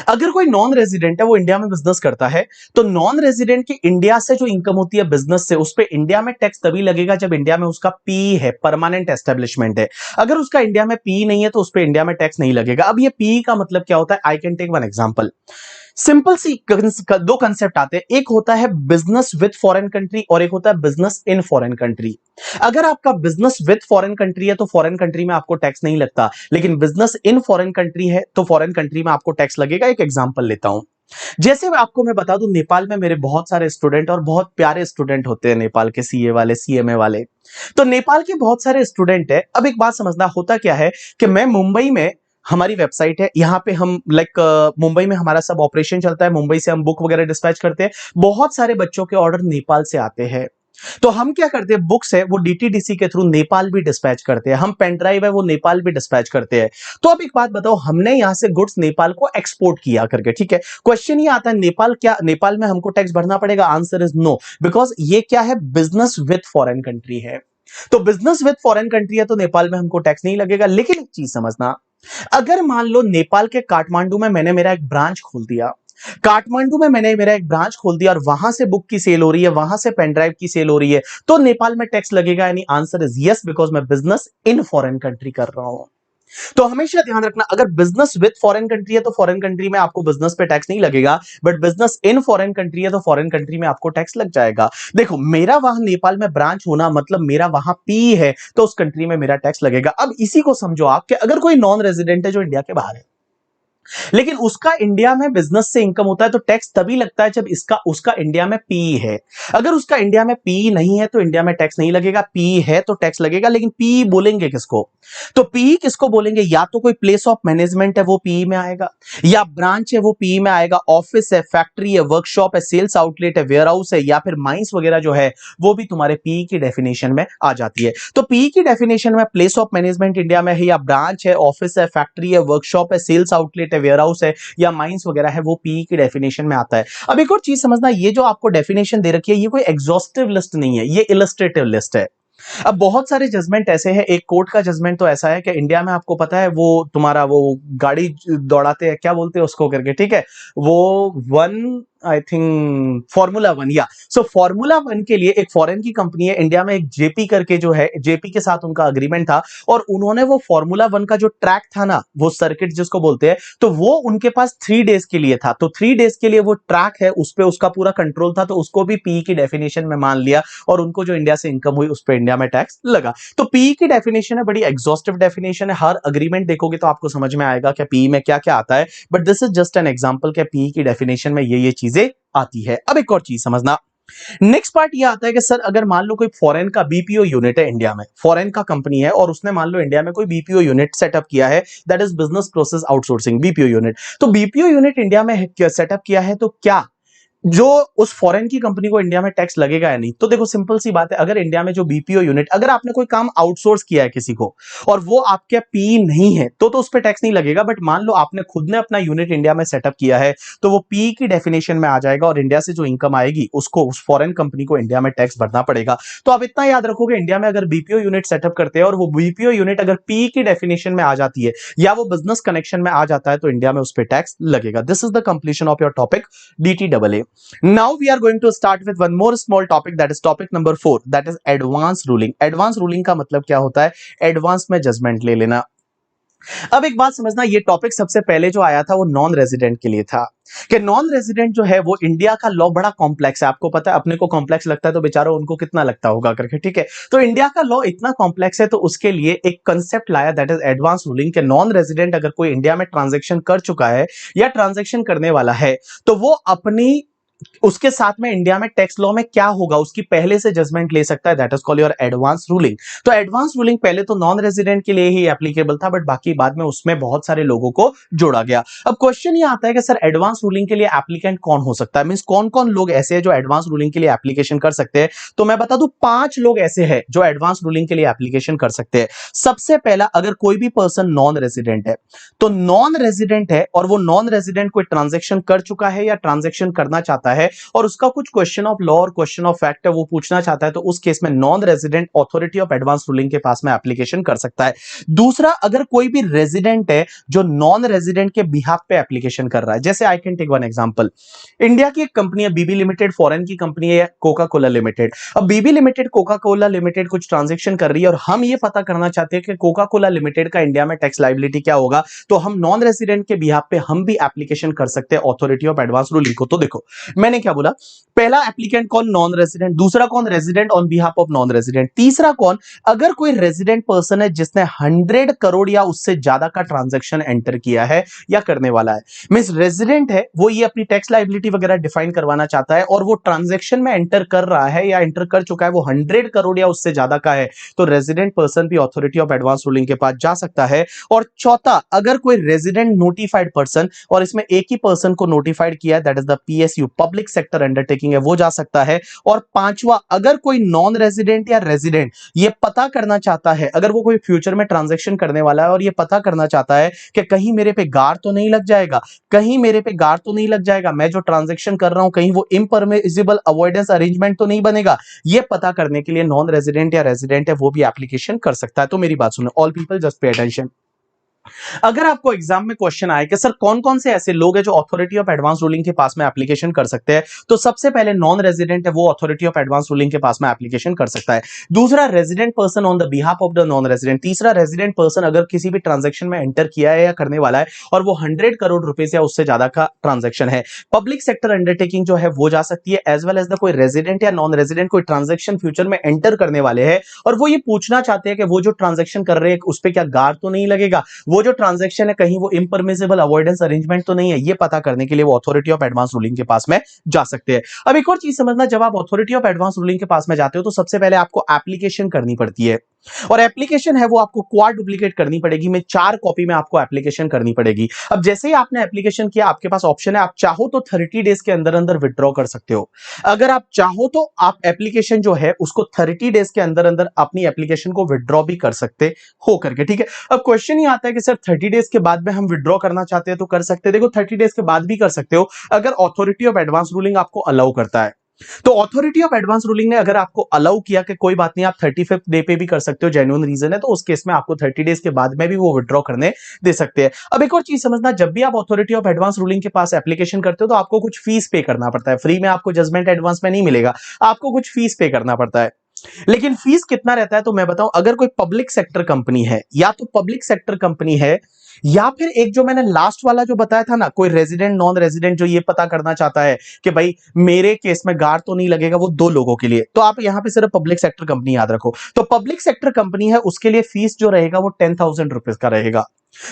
अगर कोई नॉन रेजिडेंट है वो इंडिया में बिजनेस करता है, तो नॉन रेजिडेंट की इंडिया से जो इनकम होती है बिजनेस से, उस पे इंडिया में टैक्स तभी लगेगा जब इंडिया में उसका पी है, परमानेंट एस्टेब्लिशमेंट है। अगर उसका इंडिया में पी नहीं है तो उस पे इंडिया में टैक्स नहीं लगेगा। अब ये पी का मतलब क्या होता है, I can take one example. Simple सी दो कंसेप्ट आते हैं, एक होता है बिजनेस विद फॉरेन कंट्री और एक होता है बिजनेस इन फॉरेन कंट्री। अगर आपका बिजनेस विद फॉरेन कंट्री है तो फॉरेन कंट्री में आपको टैक्स नहीं लगता, लेकिन बिजनेस इन फॉरेन कंट्री है तो फॉरेन कंट्री में आपको टैक्स लगेगा। एक एग्जांपल लेता हूं, जैसे मैं बता दूं, नेपाल में मेरे बहुत सारे स्टूडेंट और बहुत प्यारे स्टूडेंट होते हैं, नेपाल के सीए वाले, सीएमए वाले। तो नेपाल के बहुत सारे स्टूडेंट है। अब एक बात समझना, होता क्या है कि मैं मुंबई में, हमारी वेबसाइट है, यहां पे हम मुंबई में हमारा सब ऑपरेशन चलता है, मुंबई से हम बुक वगैरह डिस्पैच करते हैं। बहुत सारे बच्चों के ऑर्डर नेपाल से आते हैं, तो हम क्या करते हैं, बुक्स है वो डीटीडीसी के थ्रू नेपाल भी डिस्पैच करते हैं, हम पेन ड्राइव है वो नेपाल भी डिस्पैच करते हैं। तो अब एक बात बताओ, हमने यहां से गुड्स नेपाल को एक्सपोर्ट किया करके, ठीक है। क्वेश्चन ये आता है, नेपाल में हमको टैक्स भरना पड़ेगा? आंसर इज नो, बिकॉज ये क्या है, बिजनेस विद फॉरेन कंट्री है। तो बिजनेस विद फॉरेन कंट्री है तो नेपाल में हमको टैक्स नहीं लगेगा। लेकिन एक चीज समझना, अगर मान लो नेपाल के काठमांडू में मैंने मेरा एक ब्रांच खोल दिया, और वहां से बुक की सेल हो रही है, वहां से पेन ड्राइव की सेल हो रही है, तो नेपाल में टैक्स लगेगा? यानी आंसर इज यस, बिकॉज मैं बिजनेस इन फॉरेन कंट्री कर रहा हूं। तो हमेशा ध्यान रखना, अगर बिजनेस विद फॉरेन कंट्री है तो फॉरेन कंट्री में आपको बिजनेस पे टैक्स नहीं लगेगा, but business in foreign country है तो फॉरेन कंट्री में आपको टैक्स लग जाएगा। देखो, मेरा वहां नेपाल में ब्रांच होना मतलब मेरा वहां पी है, तो उस कंट्री में मेरा टैक्स लगेगा। अब इसी को समझो आप कि अगर कोई नॉन रेजिडेंट है जो इंडिया के बाहर है, लेकिन उसका इंडिया में बिजनेस से इनकम होता है, तो टैक्स तभी लगता है जब इसका उसका इंडिया में पी है। अगर उसका इंडिया में पी नहीं है तो इंडिया में टैक्स नहीं लगेगा, पी है तो टैक्स लगेगा। लेकिन पी बोलेंगे किसको? तो पी किसको बोलेंगे? या तो कोई प्लेस ऑफ मैनेजमेंट है वो पी में आएगा, या ब्रांच है वो पी में आएगा, ऑफिस है, फैक्ट्री है, वर्कशॉप है, सेल्स आउटलेट है, वेयर हाउस है, या फिर माइंस वगैरह जो है वो भी तुम्हारे पी की डेफिनेशन में आ जाती है। तो पी की डेफिनेशन में प्लेस ऑफ मैनेजमेंट इंडिया में है, या ब्रांच है, ऑफिस है, फैक्ट्री है, वर्कशॉप है, सेल्स आउटलेट है, वेयर हाउस है, या माइंस वगैरह है, वो पी की डेफिनेशन में आता है। अब एक और चीज समझना, ये जो आपको डेफिनेशन दे रखी है ये कोई एग्जॉस्टिव लिस्ट नहीं है, ये इलस्ट्रेटिव लिस्ट है। अब बहुत सारे जजमेंट ऐसे हैं, एक कोर्ट का जजमेंट तो ऐसा है कि इंडिया में आपको पता है वो तुम्हारा वो गाड़ी दौड़ाते हैं, क्या बोलते हैं उसको करके, ठीक है, वो one, I think formula one, या सो फॉर्मूला वन के लिए एक फॉरेन की कंपनी है इंडिया में, एक जेपी करके जो है, जेपी के साथ उनका अग्रीमेंट था, और उन्होंने वो फॉर्मूला वन का जो ट्रैक था ना, वो सर्किट जिसको बोलते हैं, तो वो उनके पास 3 डेज के लिए था। तो 3 डेज के लिए वो ट्रैक है, उस पर उसका पूरा कंट्रोल था, तो उसको भी पी की डेफिनेशन में मान लिया, और उनको जो इंडिया से इनकम हुई उस पर इंडिया में टैक्स लगा। तो पी की डेफिनेशन है, बड़ी एग्जॉस्टिव डेफिनेशन है, हर अग्रीमेंट देखोगे तो आपको समझ में आएगा कि पी में क्या क्या आता है, but this is just an example कि पी की डेफिनेशन में ये चीजें आती है। अब एक और चीज समझना, नेक्स्ट पार्ट ये आता है कि सर अगर मान लो कोई फॉरेन का बीपीओ यूनिट है इंडिया में, फॉरेन का कंपनी है और उसने मान लो इंडिया में कोई बीपीओ यूनिट सेटअप किया है, that is business process outsourcing BPO unit. तो बीपीओ यूनिट इंडिया में सेटअप किया है, तो क्या जो उस फॉरेन की कंपनी को इंडिया में टैक्स लगेगा या नहीं? तो देखो सिंपल सी बात है, अगर इंडिया में जो बीपीओ यूनिट, अगर आपने कोई काम आउटसोर्स किया है किसी को और वो आपके पी नहीं है, तो उस पर टैक्स नहीं लगेगा। बट मान लो आपने खुद ने अपना यूनिट इंडिया में सेटअप किया है, तो वो पी की डेफिनेशन में आ जाएगा, और इंडिया से जो इनकम आएगी उसको उस फॉरेन कंपनी को इंडिया में टैक्स भरना पड़ेगा। तो आप इतना याद रखोगे, इंडिया में अगर बीपीओ यूनिट सेटअप करते हैं और वो बीपीओ यूनिट अगर पी की डेफिनेशन में आ जाती है, या वो बिजनेस कनेक्शन में आ जाता है, तो इंडिया में उस पर टैक्स लगेगा। This is the completion of your topic DTAA. Now we are going to start with one more small topic, that is topic number 4, that is advance ruling. Advance ruling का मतलब क्या होता है? Advance में judgement ले लेना। अब एक बात समझना, ये टॉपिक सबसे पहले जो आया था वो नॉन रेजिडेंट के लिए था, कि नॉन रेजिडेंट जो है वो इंडिया का लॉ बड़ा कॉम्प्लेक्स है। आपको पता है, अपने को कॉम्प्लेक्स लगता है तो बेचारा उनको कितना लगता होगा करके, ठीक है। तो इंडिया का लॉ इतना कॉम्प्लेक्स है, तो उसके लिए एक कंसेप्ट लाया, दैट इज एडवांस रूलिंग, के नॉन रेजिडेंट अगर कोई इंडिया में ट्रांजेक्शन कर चुका है या ट्रांजेक्शन करने वाला है, तो वो अपनी उसके साथ में इंडिया में टैक्स लॉ में क्या होगा उसकी पहले से जजमेंट ले सकता है, that is called your advance ruling. तो एडवांस रूलिंग पहले तो नॉन रेजिडेंट के लिए ही एप्लीकेबल था, बट बाकी बाद में उसमें बहुत सारे लोगों को जोड़ा गया। अब क्वेश्चन ये आता है कि सर एडवांस रूलिंग के लिए एप्लीकेंट कौन हो सकता है, मींस कौन कौन लोग ऐसे हैं जो एडवांस रूलिंग के लिए एप्लीकेशन कर सकते हैं? तो मैं बता दूं, 5 लोग ऐसे हैं जो एडवांस रूलिंग के लिए एप्लीकेशन कर सकते हैं। सबसे पहला, अगर कोई भी पर्सन नॉन रेजिडेंट है, तो नॉन रेजिडेंट है और वो नॉन रेजिडेंट कोई ट्रांजेक्शन कर चुका है या ट्रांजेक्शन करना चाहता है, और उसका कुछ क्वेश्चन ऑफ लॉ और क्वेश्चन ऑफ फैक्ट है वो पूछना चाहता है, तो उस केस में non resident authority of advance ruling के पास में एप्लीकेशन कर सकता है। दूसरा, अगर कोई भी रेजिडेंट है जो नॉन रेजिडेंट के बिहाफ पे एप्लीकेशन कर रहा है, जैसे I can take one example, India की एक कंपनी है बीबी लिमिटेड, फॉरेन की कंपनी है कोका कोला लिमिटेड। अब BB limited Coca Cola limited कुछ ट्रांजेक्शन कर रही है, और हम ये पता करना चाहते हैं कि कोका कोला लिमिटेड का इंडिया में टैक्स लायबिलिटी क्या होगा, तो हम नॉन रेजिडेंट के बिहाफ पे हम भी एप्लीकेशन कर सकते हैं अथॉरिटी ऑफ एडवांस रूलिंग को। तो देखो मैंने क्या बोला, पहला एप्लीकेंट कौन? Non resident. दूसरा कौन? Resident on behalf of non resident. तीसरा कौन? अगर कोई रेजिडेंट पर्सन है जिसने 100 करोड़ या उससे ज्यादा का ट्रांजैक्शन एंटर किया है या करने वाला है, मींस रेजिडेंट है, वो ये अपनी टैक्स लायबिलिटी वगैरह डिफाइन करवाना चाहता है, और वो ट्रांजैक्शन में एंटर कर रहा है या एंटर कर चुका है, वो 100 करोड़ या उससे ज्यादा का है, तो रेजिडेंट पर्सन भी अथॉरिटी ऑफ एडवांस रूलिंग के पास जा सकता है। और चौथा, अगर कोई रेजिडेंट नोटिफाइड पर्सन, और इसमें एक ही पर्सन को नोटिफाइड किया है, that is the PSU, public sector undertaking है, वो जा सकता है। और पांचवा, अगर कोई नॉन रेजिडेंट या रेजिडेंट ये पता करना चाहता है, अगर वो कोई फ्यूचर में ट्रांजैक्शन करने वाला है और ये पता करना चाहता है कि कहीं मेरे पे गार तो नहीं लग जाएगा, कहीं मेरे पे गार तो नहीं लग जाएगा, मैं जो ट्रांजैक्शन कर रहा हूं कहीं वो इम्परमिसिबल अवॉइडेंस अरेंजमेंट तो नहीं बनेगा, ये पता करने के लिए नॉन रेजिडेंट या रेजिडेंट है वो भी एप्लीकेशन कर सकता है। तो मेरी बात सुनो, all people just pay attention. अगर आपको एग्जाम में क्वेश्चन आए कि सर कौन कौन से ऐसे लोग हैं जो अथॉरिटी ऑफ एडवांस रूलिंग के पास में एप्लीकेशन कर सकते हैं, तो सबसे पहले नॉन रेजिडेंट है वो अथॉरिटी ऑफ एडवांस रूलिंग के पास में एप्लीकेशन कर सकता है। दूसरा resident person on the behalf of the non resident. तीसरा रेजिडेंट पर्सन अगर किसी भी ट्रांजेक्शन में एंटर किया है या करने वाला है और वो 100 करोड़ रुपए या उससे ज्यादा का ट्रांजेक्शन है। पब्लिक सेक्टर अंडरटेकिंग जो है वो जा सकती है, एज वेल एज द कोई रेजिडेंट या नॉन रेजिडेंट कोई ट्रांजेक्शन फ्यूचर में एंटर करने वाले हैं और वो ये पूछना चाहते हैं कि वो जो ट्रांजेक्शन कर रहे हैं उस पर क्या गार तो नहीं लगेगा, वो जो ट्रांजैक्शन है कहीं वो इम्परमिसिबल अवॉइडेंस अरेंजमेंट तो नहीं है, ये पता करने के लिए वो अथॉरिटी ऑफ एडवांस रूलिंग के पास में जा सकते हैं। अब एक और चीज समझना, जब आप अथॉरिटी ऑफ एडवांस रूलिंग के पास में जाते हो तो सबसे पहले आपको एप्लीकेशन करनी पड़ती है और एप्लीकेशन है वो आपको क्वाड डुप्लीकेट करनी पड़ेगी, में 4 कॉपी में आपको एप्लीकेशन करनी पड़ेगी। अब जैसे ही आपने एप्लीकेशन किया आपके पास ऑप्शन है, आप चाहो तो 30 डेज के अंदर अंदर विड्रॉ कर सकते हो। अगर आप चाहो तो आप एप्लीकेशन जो है उसको 30 डेज के अंदर अंदर अपनी एप्लीकेशन को विड्रॉ भी कर सकते हो करके, ठीक है। अब क्वेश्चन ही आता है कि सर 30 डेज के बाद में हम विड्रॉ करना चाहते हैं तो कर सकते हैं। देखो 30 डेज के बाद भी कर सकते हो अगर अथॉरिटी ऑफ एडवांस रूलिंग आपको अलाउ करता है। तो अथॉरिटी ऑफ एडवांस रूलिंग ने अगर आपको अलाउ किया कि कोई बात नहीं आप 35th डे पे भी कर सकते हो, जेन्युइन रीजन है, तो उस केस में आपको 30 डेज के बाद में भी वो विड्रॉ करने दे सकते हैं। अब एक और चीज समझना, जब भी आप अथॉरिटी ऑफ एडवांस रूलिंग के पास एप्लीकेशन करते हो तो आपको कुछ फीस पे करना पड़ता है। फ्री में आपको जजमेंट एडवांस में नहीं मिलेगा, आपको कुछ फीस पे करना पड़ता है। लेकिन फीस कितना रहता है तो मैं बताऊं, अगर कोई पब्लिक सेक्टर कंपनी है या तो पब्लिक सेक्टर कंपनी है या फिर एक जो मैंने लास्ट वाला जो बताया था ना, कोई रेजिडेंट नॉन रेजिडेंट जो ये पता करना चाहता है कि भाई मेरे केस में गार तो नहीं लगेगा, वो 2 लोगों के लिए, तो आप यहां पे सिर्फ पब्लिक सेक्टर कंपनी याद रखो। तो पब्लिक सेक्टर कंपनी है उसके लिए फीस जो रहेगा वो 10,000 रुपीज का रहेगा।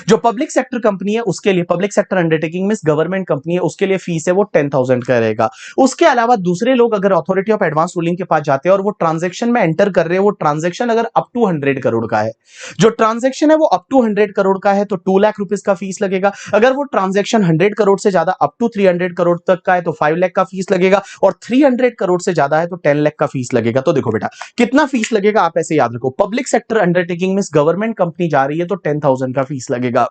जो पब्लिक सेक्टर कंपनी है उसके लिए, public sector undertaking means government company है, उसके लिए फीस है वो 10,000 का रहेगा। उसके अलावा दूसरे लोग अगर अथॉरिटी ऑफ एडवांस रूलिंग के पास जाते हैं और वो ट्रांजैक्शन में एंटर कर रहे हैं, वो ट्रांजैक्शन अगर अप टू 100 करोड़ का है, जो ट्रांजैक्शन है वो अप टू 100 करोड़ का है तो 2 लाख रुपीस का फीस लगेगा। अगर वो ट्रांजैक्शन 100 करोड़ से ज्यादा अप टू 300 करोड़ तक का है तो 5 लाख का फीस लगेगा और 300 करोड़ से ज्यादा है तो 10 लाख का फीस लगेगा। तो देखो बेटा कितना फीस लगेगा आप ऐसे याद रखो, public sector undertaking means government company जा रही है तो 10,000 का फीस लगेगा।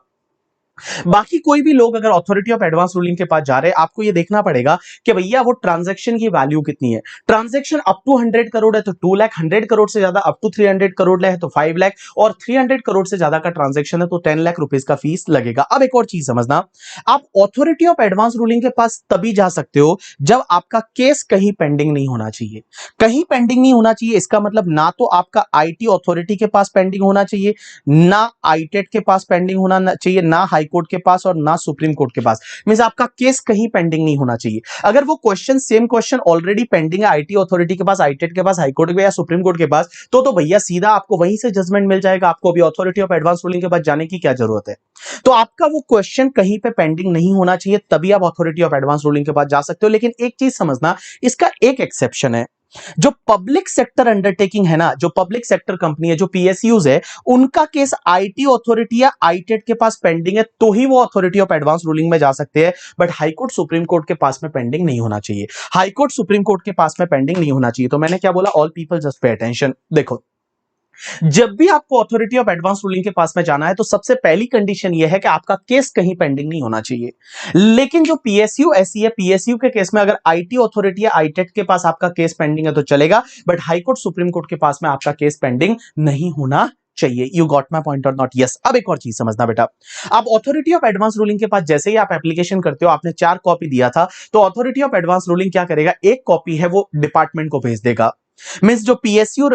बाकी कोई भी लोग अगर अथॉरिटी ऑफ एडवांस रूलिंग के पास जा रहे हैं, आपको ये देखना पड़ेगा कि भैया वो ट्रांजैक्शन की वैल्यू कितनी है। ट्रांजैक्शन अप टू 100 करोड़ है तो 2 लाख, 100 करोड़ से ज्यादा अप टू 300 करोड़ है तो 5 लाख और 300 करोड़ से ज्यादा का ट्रांजैक्शन है तो 10 लाख रुपीस का फीस लगेगा। अब एक और चीज समझना, आप अथॉरिटी ऑफ एडवांस रूलिंग के पास तभी जा सकते हो जब आपका केस कहीं पेंडिंग नहीं होना चाहिए। कहीं पेंडिंग नहीं होना चाहिए इसका मतलब ना तो आपका आईटी अथॉरिटी के पास पेंडिंग होना चाहिए, ना आईटेट के पास पेंडिंग होना चाहिए, ना हाई कोर्ट के पास और ना सुप्रीम कोर्ट के पास। मींस आपका केस कहीं पेंडिंग नहीं होना चाहिए। अगर वो question same question already pending है आईटी अथॉरिटी के पास, आईटेट के पास, हाई कोर्ट के या सुप्रीम कोर्ट के पास, तो भैया सीधा आपको वहीं से जजमेंट मिल जाएगा, आपको अभी अथॉरिटी ऑफ एडवांस रूलिंग के पास जाने की क्या जरूरत है। तो आपका वो क्वेश्चन कहीं पे पेंडिंग नहीं होना चाहिए तभी आप अथॉरिटी ऑफ एडवांस रूलिंग के पास जा सकते हो। लेकिन एक चीज समझना, इसका एक एक्सेप्शन है, जो पब्लिक सेक्टर अंडरटेकिंग है ना, जो पब्लिक सेक्टर कंपनी है, जो पीएसयूज है, उनका केस आईटी अथॉरिटी या आईटेट के पास पेंडिंग है तो ही वो अथॉरिटी ऑफ एडवांस रूलिंग में जा सकते हैं। But high court supreme court के पास में पेंडिंग नहीं होना चाहिए, हाई कोर्ट सुप्रीम कोर्ट के पास में पेंडिंग नहीं होना चाहिए। तो मैंने क्या बोला, all people just pay attention. देखो जब भी आपको अथॉरिटी ऑफ एडवांस रूलिंग के पास में जाना है तो सबसे पहली कंडीशन यह है कि आपका केस कहीं पेंडिंग नहीं होना चाहिए। लेकिन जो पीएसयू ऐसी है, पीएसयू के केस में अगर आईटी अथॉरिटी या आईटेट के पास आपका केस पेंडिंग है तो चलेगा, but high court supreme court के पास में आपका केस पेंडिंग नहीं होना चाहिए। यू गॉट माय पॉइंट और नॉट? यस। अब एक और चीज समझना बेटा, आप अथॉरिटी ऑफ एडवांस रूलिंग के पास जैसे ही आप एप्लीकेशन करते हो, आपने 4 कॉपी दिया था, तो अथॉरिटी ऑफ एडवांस रूलिंग क्या करेगा, एक कॉपी है वो डिपार्टमेंट को भेज देगा। मींस जो पीएसयू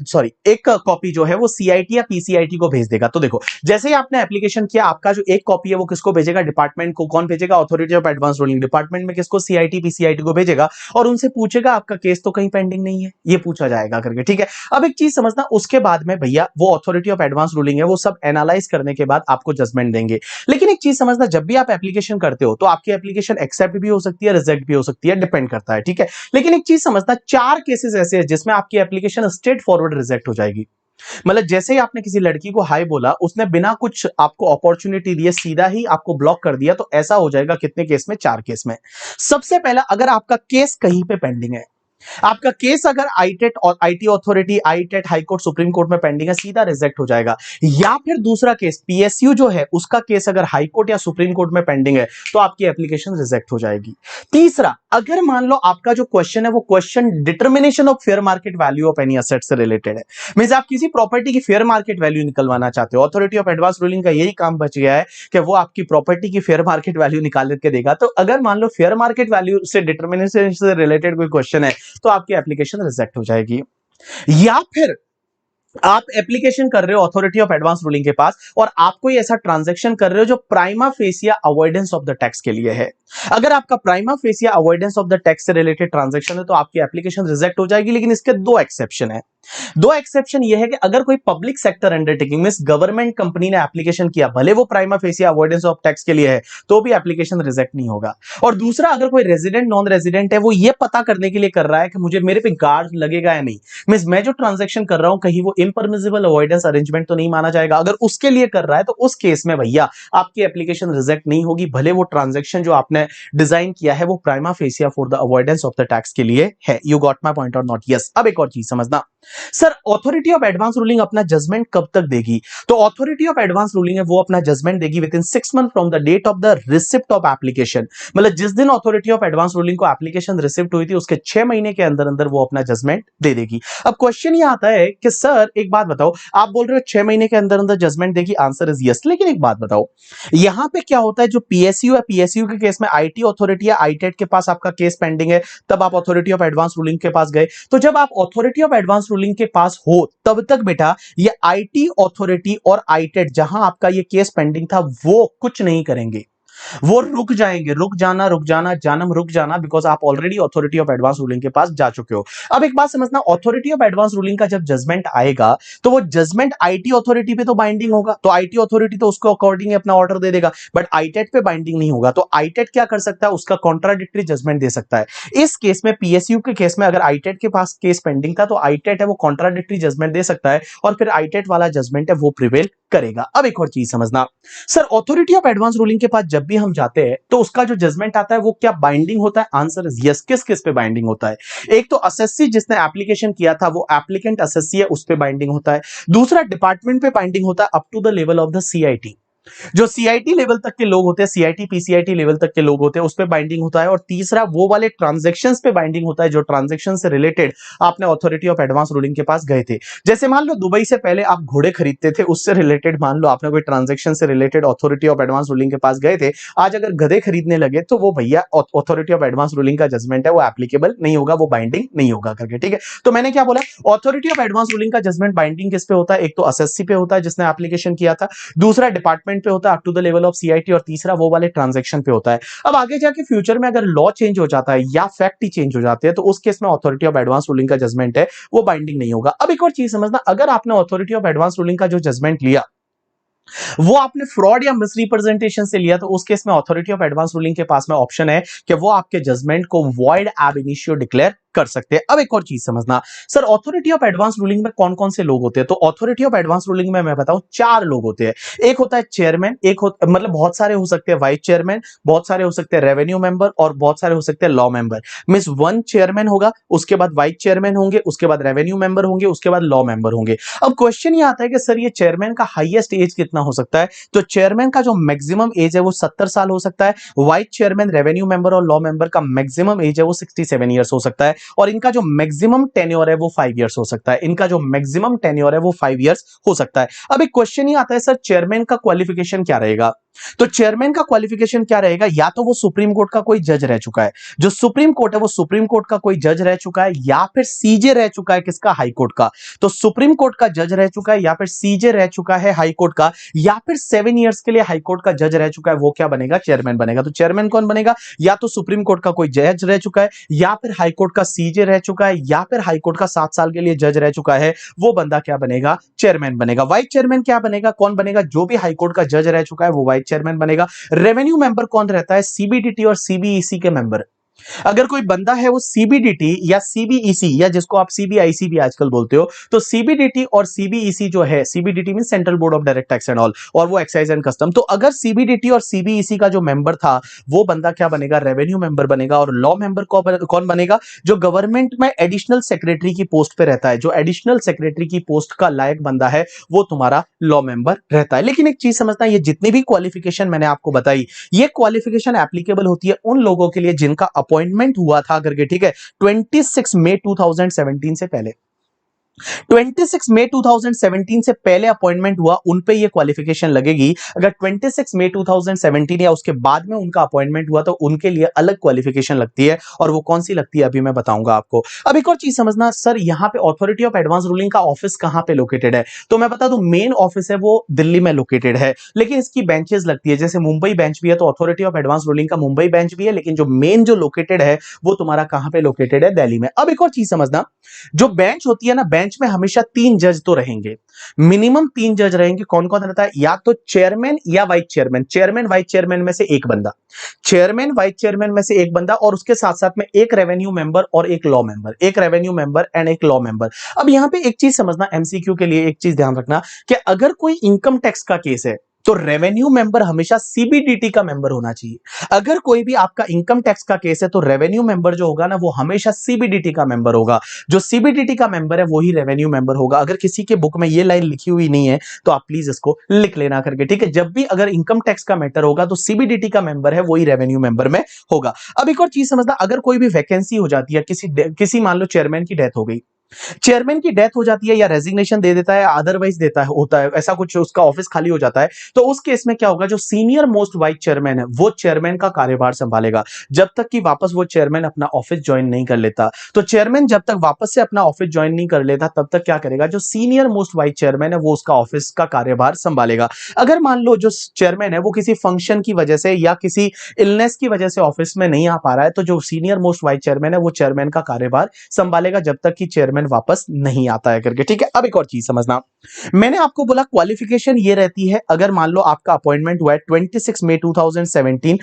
सॉरी एक कॉपी जो है वो सीआईटी या पीसीआईटी को भेज देगा। तो देखो जैसे ही आपने एप्लीकेशन किया, आपका जो एक कॉपी है वो किसको भेजेगा, डिपार्टमेंट को। कौन भेजेगा, authority of advance ruling department में किसको, सीआईटी पीसीआईटी को भेजेगा और उनसे पूछेगा आपका केस तो कहीं पेंडिंग नहीं है, ये पूछा जाएगा करके, ठीक है। अब एक चीज समझना, उसके बाद में भैया वो अथॉरिटी ऑफ एडवांस रूलिंग है वो सब एनालाइज करने के बाद आपको जजमेंट देंगे। लेकिन एक चीज समझना, जब भी आप एप्लीकेशन करते हो तो आपकी एप्लीकेशन एक्सेप्ट भी हो सकती है, रिजेक्ट भी हो सकती है, डिपेंड करता है, ठीक है। लेकिन एक चीज समझना, 4 केसेस ऐसे हैं जिसमें आपकी एप्लीकेशन स्ट्रेट फॉरवर्ड रिजेक्ट हो जाएगी। मतलब जैसे ही आपने किसी लड़की को हाय बोला, उसने बिना कुछ आपको अपॉर्चुनिटी दिए सीधा ही आपको ब्लॉक कर दिया, तो ऐसा हो जाएगा कितने केस में, 4 केस में। सबसे पहला, अगर आपका केस कहीं पे पेंडिंग है, आपका केस अगर आईटेट और IT authority, ITAT, high court, supreme court में पेंडिंग है, सीधा रिजेक्ट हो जाएगा। या फिर दूसरा केस पीएसयू जो है उसका केस अगर हाई कोर्ट या सुप्रीम कोर्ट में पेंडिंग है तो आपकी एप्लीकेशन रिजेक्ट हो जाएगी। तीसरा, अगर मान लो आपका जो क्वेश्चन है वो question determination of fair market value of any asset से रिलेटेड है, मींस आप किसी प्रॉपर्टी की फेयर मार्केट वैल्यू निकलवाना चाहते हो, अथॉरिटी ऑफ एडवांस रूलिंग का यही काम बच गया है कि वो आपकी प्रॉपर्टी की फेयर मार्केट वैल्यू निकाल के देगा। तो अगर मान लो फेयर मार्केट वैल्यू से डिटर्मिनेशन से रिलेटेड कोई क्वेश्चन है तो आपकी एप्लीकेशन रिजेक्ट हो जाएगी। या फिर आप एप्लीकेशन कर रहे हो अथॉरिटी ऑफ एडवांस रूलिंग के पास और आप कोई ऐसा ट्रांजैक्शन कर रहे हो जो prima fascia avoidance of the tax के लिए है। अगर आपका prima fascia avoidance of the tax से रिलेटेड ट्रांजैक्शन है तो आपकी एप्लीकेशन रिजेक्ट हो जाएगी। लेकिन इसके दो एक्सेप्शन है। दो एक्सेप्शन यह है कि अगर कोई पब्लिक सेक्टर अंडरटेकिंग में गवर्नमेंट कंपनी ने एप्लीकेशन किया, भले वो prima fascia avoidance of tax के लिए है, तो भी एप्लीकेशन रिजेक्ट नहीं होगा। और दूसरा, अगर कोई रेजिडेंट नॉन रेजिडेंट है, वो ये पता करने के लिए कर रहा है कि मुझे मेरे पे गार्ड लगेगा या नहीं, मींस मैं जो ट्रांजैक्शन कर रहा हूं कहीं वो इम्परमिसिबल अवॉइडेंस अरेंजमेंट तो नहीं माना जाएगा, अगर उसके लिए कर रहा है तो उस केस में भैया आपकी एप्लीकेशन रिजेक्ट नहीं होगी, भले वो ट्रांजैक्शन जो आपने डिजाइन किया है वो prima fascia for the avoidance of the tax के लिए है। यू गॉट माय पॉइंट और नॉट? यस। अब एक और चीज समझना, sir authority of advance ruling अपना जजमेंट कब तक देगी? तो अथॉरिटी ऑफ एडवांस रूलिंग है वो अपना जजमेंट देगी within 6 month from the date of the receipt of application. मतलब जिस दिन अथॉरिटी ऑफ एडवांस रूलिंग को एप्लीकेशन रिसिप्ट हुई थी उसके 6 महीने के अंदर अंदर वो अपना जजमेंट दे देगी। अब क्वेश्चन ये आता है कि सर एक बात बताओ, आप बोल रहे हो 6 महीने के अंदर अंदर जजमेंट देगी, आंसर इज यस। लेकिन एक बात बताओ, यहां पे क्या होता है, जो पीएसयू है, पीएसयू के केस में आईटी अथॉरिटी या आईटेट के पास आपका केस पेंडिंग है, तब आप अथॉरिटी ऑफ एडवांस रूलिंग के पास गए। तो जब आप अथॉरिटी ऑफ एडवांस रूलिंग के पास हो तब तक बेटा ये आईटी अथॉरिटी और आईटेट जहां आपका ये केस पेंडिंग था वो कुछ नहीं करेंगे, वो रुक जाएंगे। रुक जाना, रुक जाना, जानम रुक जाना, बिकॉज आप already authority of advance ruling के पास जा चुके हो। अब एक बात समझना, अथॉरिटी ऑफ एडवांस रूलिंग का जब जजमेंट आएगा तो वो जजमेंट आईटी अथॉरिटी पे तो बाइंडिंग होगा, तो आईटी अथॉरिटी तो उसको अकॉर्डिंग अपना ऑर्डर दे देगा, बट आईटेट पे बाइंडिंग नहीं होगा। तो आईटेट क्या कर सकता है, उसका कॉन्ट्राडिक्टरी जजमेंट दे सकता है। इस केस में पीएसयू के केस में अगर आईटेट के पास केस पेंडिंग था तो आईटेट है वो कॉन्ट्राडिक्टरी जजमेंट दे सकता है और फिर आईटेट वाला जजमेंट है वो प्रिवेल करेगा। अब एक और चीज समझना, sir authority of advance ruling के पास जब भी हम जाते हैं तो उसका जो जजमेंट आता है वो क्या बाइंडिंग होता है? Answer is yes. किस किस पे बाइंडिंग होता है? एक तो असेसी जिसने एप्लीकेशन किया था वो एप्लीकेंट असेसी है, उस पे बाइंडिंग होता है। दूसरा, डिपार्टमेंट पे बाइंडिंग होता है up to the level of the CIT, जो सीआईटी लेवल तक के लोग होते हैं, सीआईटी पीसीआईटी लेवल तक के लोग होते हैं, उस पे बाइंडिंग होता है। और तीसरा, वो वाले ट्रांजैक्शंस पे बाइंडिंग होता है जो ट्रांजैक्शन से रिलेटेड आपने अथॉरिटी ऑफ एडवांस रूलिंग के पास गए थे। जैसे मान लो दुबई से पहले आप घोड़े खरीदते थे, उससे रिलेटेड मान लो आपने कोई ट्रांजैक्शन से related authority of advance ruling के पास गए थे, आज अगर गधे खरीदने लगे तो वो भैया अथॉरिटी ऑफ एडवांस रूलिंग का जजमेंट है वो एप्लीकेबल नहीं होगा, वो बाइंडिंग नहीं होगा करके। ठीक है, तो मैंने क्या बोला, अथॉरिटी ऑफ एडवांस रूलिंग का जजमेंट बाइंडिंग किस पे होता है? एक तो असेसी पे होता है जिसने एप्लीकेशन किया था, दूसरा डिपार्टमेंट पे होता है up to the level of CIT, और तीसरा वो वाले ट्रांजैक्शन पे होता है। अब आगे जाके फ्यूचर में अगर लॉ चेंज हो जाता है या फैक्ट ही चेंज हो जाते हैं तो उस केस में अथॉरिटी ऑफ एडवांस रूलिंग का जजमेंट है वो बाइंडिंग नहीं होगा। अब एक और चीज समझना, अगर आपने अथॉरिटी ऑफ एडवांस रूलिंग का जो जजमेंट लिया वो आपने फ्रॉड या मिसरिप्रेजेंटेशन से लिया तो उस केस में अथॉरिटी ऑफ एडवांस रूलिंग के पास में ऑप्शन है कि वो आपके जजमेंट को वॉइड एब इनिशियो डिक्लेयर कर सकते हैं। अब एक और चीज समझना, sir authority of advance ruling में कौन कौन से लोग होते हैं? तो अथॉरिटी ऑफ एडवांस रूलिंग में मैं बताऊं 4 लोग होते हैं। एक होता है चेयरमैन, मतलब बहुत सारे हो सकते हैं वाइस चेयरमैन, बहुत सारे हो सकते हैं रेवेन्यू मेंबर और बहुत सारे हो सकते हैं लॉ मेंबर। मींस 1 चेयरमैन होगा, उसके बाद वाइस चेयरमैन होंगे, उसके बाद रेवेन्यू मेंबर होंगे, उसके बाद लॉ मेंबर होंगे। अब क्वेश्चन ये आता है कि सर ये चेयरमैन का हाईएस्ट एज कितना हो सकता है? तो चेयरमैन का जो मैक्सिमम एज है वो 70 साल हो सकता है। वाइस चेयरमैन, रेवेन्यू मेंबर और लॉ मेंबर का मैक्सिमम एज है वो 67 ईयर्स हो सकता है। और इनका जो मैक्सिमम टेन्योर है वो 5 इयर्स हो सकता है। इनका जो मैक्सिमम टेन्योर है वो 5 इयर्स हो सकता है। अब एक क्वेश्चन ही आता है, सर चेयरमैन का क्वालिफिकेशन क्या रहेगा? तो चेयरमैन का क्वालिफिकेशन क्या रहेगा? या तो वो सुप्रीम कोर्ट का कोई जज रह चुका है, जो सुप्रीम कोर्ट है वो सुप्रीम कोर्ट का कोई जज रह चुका है, या फिर सीजे रह चुका है किसका? हाई कोर्ट का। तो सुप्रीम कोर्ट का जज रह चुका है, या फिर सीजे रह चुका है हाई कोर्ट का, या फिर 7 इयर्स के लिए हाई कोर्ट का जज रह चुका है, वो क्या बनेगा? चेयरमैन बनेगा। तो चेयरमैन कौन बनेगा? या तो सुप्रीम कोर्ट का कोई जज रह चुका है, या फिर हाई कोर्ट का सीजे रह चुका है, या फिर हाई कोर्ट का 7 साल के लिए जज रह चुका है, वो बंदा क्या बनेगा? चेयरमैन बनेगा। वाइस चेयरमैन क्या बनेगा? कौन बनेगा? जो भी हाई कोर्ट का जज रह चुका है वो वाइस चेयरमैन बनेगा। रेवेन्यू मेंबर कौन रहता है? सीबीडीटी और सीबीईसी के मेंबर। अगर कोई बंदा है वो सीबीडीटी या सीबीईसी या जिसको आप सीबीआईसी भी आजकल बोलते हो, तो सीबीडीटी और सीबीईसी जो है, CBDT mean central board of direct tax and all, और वो एक्साइज एंड कस्टम, तो अगर सीबीडीटी और सीबीईसी का जो मेंबर था वो बंदा क्या बनेगा, रेवेन्यू मेंबर बनेगा। और लॉ मेंबर कौन बनेगा, जो गवर्नमेंट में एडिशनल सेक्रेटरी की पोस्ट पे रहता है, जो एडिशनल सेक्रेटरी की पोस्ट का लायक बंदा है वो तुम्हारा लॉ मेंबर रहता है। लेकिन एक चीज समझना, ये जितनी भी क्वालिफिकेशन मैंने आपको बताई, ये क्वालिफिकेशन एप्लीकेबल होती है उन लोगों के लिए जिनका अपॉइंटमेंट हुआ था करके, ठीक है, 26 मई 2017 से पहले। 26 मई 2017 से पहले अपॉइंटमेंट हुआ, उन पे ये क्वालिफिकेशन लगेगी। अगर 26 मई 2017 या उसके बाद में उनका अपॉइंटमेंट हुआ तो उनके लिए अलग क्वालिफिकेशन लगती है, और वो कौन सी लगती है अभी मैं बताऊंगा आपको। अब एक और चीज समझना, सर यहां पे अथॉरिटी ऑफ एडवांस रूलिंग का ऑफिस कहां पे लोकेटेड है, तो मैं बता दूं मेन ऑफिस है वो दिल्ली में लोकेटेड है, लेकिन इसकी बेंचेस लगती है, जैसे मुंबई बेंच भी है तो अथॉरिटी ऑफ एडवांस रूलिंग का मुंबई बेंच भी है, लेकिन जो मेन जो लोकेटेड है वो तुम्हारा कहां पे लोकेटेड है, दिल्ली में। अब एक और चीज समझना, जो बेंच होती है ना, बेंच में हमेशा 3 जज तो रहेंगे, मिनिमम 3 जज रहेंगे। कौन कौन रहता है, या तो चेयरमैन या vice chairman, chairman vice chairman में से एक बंदा, चेयरमैन वाइस चेयरमैन में से एक बंदा, और उसके साथ साथ में एक रेवेन्यू मेंबर और एक लॉ मेंबर, एक रेवेन्यू मेंबर एंड एक लॉ मेंबर। अब यहां पे एक चीज समझना, एमसीक्यू के लिए एक चीज ध्यान रखना कि अगर कोई इनकम टैक्स का केस है तो रेवेन्यू मेंबर हमेशा सीबीडीटी का मेंबर होना चाहिए। अगर कोई भी आपका इनकम टैक्स का केस है तो रेवेन्यू मेंबर जो होगा ना वो हमेशा सीबीडीटी का मेंबर होगा। जो सीबीडीटी का मेंबर है वही रेवेन्यू मेंबर होगा। अगर किसी के बुक में ये लाइन लिखी हुई नहीं है तो आप प्लीज इसको लिख लेना करके, ठीक है। जब भी अगर इनकम टैक्स का मैटर होगा तो सीबीडीटी का मेंबर है वही रेवेन्यू मेंबर में होगा। अब एक और चीज समझना, अगर कोई भी वैकेंसी हो जाती है, किसी मान लो चेयरमैन की डेथ हो गई, चेयरमैन की डेथ हो जाती है या रेजिग्नेशन दे देता है, अदरवाइज देता है, होता है ऐसा कुछ, उसका ऑफिस खाली हो जाता है, तो उस केस में क्या होगा, जो सीनियर मोस्ट वाइस चेयरमैन है वो चेयरमैन का कार्यभार संभालेगा जब तक कि वापस वो चेयरमैन अपना ऑफिस ज्वाइन नहीं कर लेता। तो चेयरमैन जब तक वापस से अपना ऑफिस ज्वाइन नहीं कर लेता तब तक क्या करेगा, जो सीनियर मोस्ट वाइस चेयरमैन है वो उसका ऑफिस का कार्यभार संभालेगा। अगर मान लो जो चेयरमैन है वो किसी फंक्शन की वजह से या किसी इलनेस की वजह से ऑफिस में नहीं आ पा रहा है, तो जो सीनियर मोस्ट वाइस चेयरमैन है वो चेयरमैन का कार्यभार संभालेगा जब तक कि चेयरमैन वापस नहीं आता है करके, ठीक है। अब एक और चीज समझना, मैंने आपको बोला क्वालिफिकेशन ये रहती है अगर मान लो आपका अपॉइंटमेंट हुआ है 26 मई 2017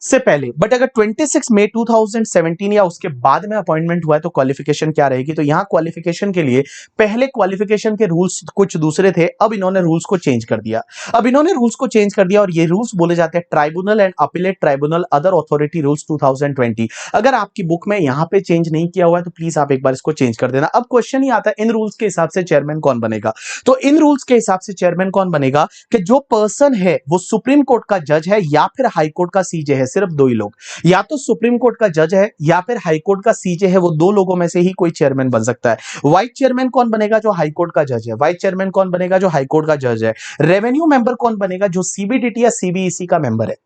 से पहले, बट अगर 26 मई 2017 या उसके बाद में अपॉइंटमेंट हुआ है तो क्वालिफिकेशन क्या रहेगी। तो यहां क्वालिफिकेशन के लिए पहले क्वालिफिकेशन के रूल्स कुछ दूसरे थे, अब इन्होंने रूल्स को चेंज कर दिया। अब इन्होंने रूल्स को चेंज कर दिया और ये रूल्स बोले जाते हैं tribunal and appellate tribunal other authority rules 2020। अगर आपकी बुक में यहां पे चेंज नहीं किया हुआ है तो प्लीज आप एक बार इसको चेंज कर देना। अब क्वेश्चन ही आता है इन रूल्स के हिसाब से चेयरमैन कौन बनेगा। तो इन रूल्स के हिसाब से चेयरमैन कौन बनेगा कि जो पर्सन है वो सुप्रीम कोर्ट का जज है या फिर हाई कोर्ट का सीजे है, सिर्फ दो ही लोग, या तो सुप्रीम कोर्ट का जज है या फिर हाई कोर्ट का सीजे है, वो दो लोगों में से ही कोई चेयरमैन बन सकता है। वाइस चेयरमैन कौन बनेगा, जो हाई कोर्ट का जज है। वाइस चेयरमैन कौन बनेगा, जो हाई कोर्ट का जज है। रेवेन्यू मेंबर कौन बनेगा, जो सीबीडीटी या सीबीईसी का मेंबर है,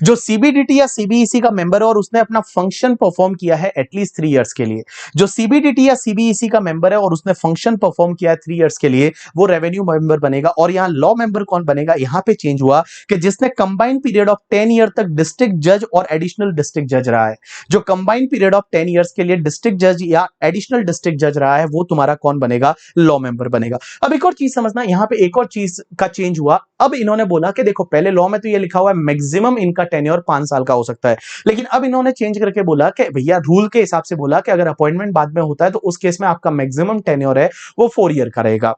जो सीबीडीटी या सीबीईसी का मेंबर है और उसने अपना फंक्शन परफॉर्म किया है एटलीस्ट 3 इयर्स के लिए। जो सीबीडीटी या सीबीईसी का मेंबर है और उसने फंक्शन परफॉर्म किया है 3 इयर्स के लिए, वो रेवेन्यू मेंबर बनेगा। और यहां लॉ मेंबर कौन बनेगा, यहां पे चेंज हुआ कि जिसने कंबाइंड पीरियड ऑफ 10 ईयर तक डिस्ट्रिक्ट जज और एडिशनल डिस्ट्रिक्ट जज रहा है। जो कंबाइंड पीरियड ऑफ 10 इयर्स के लिए डिस्ट्रिक्ट जज या एडिशनल डिस्ट्रिक्ट जज रहा है वो तुम्हारा कौन बनेगा, लॉ मेंबर बनेगा। अब एक और चीज समझना, यहां पे एक और चीज का चेंज हुआ। अब इन्होंने बोला कि देखो पहले लॉ में तो ये लिखा हुआ है मैक्सिमम इनका टेन्योर 5 साल का हो सकता है, लेकिन अब इन्होंने चेंज करके बोला कि भैया रूल के हिसाब से बोला कि अगर अपॉइंटमेंट बाद में होता है तो उस केस में आपका मैक्सिमम टेन्योर है वो 4 ईयर का रहेगा।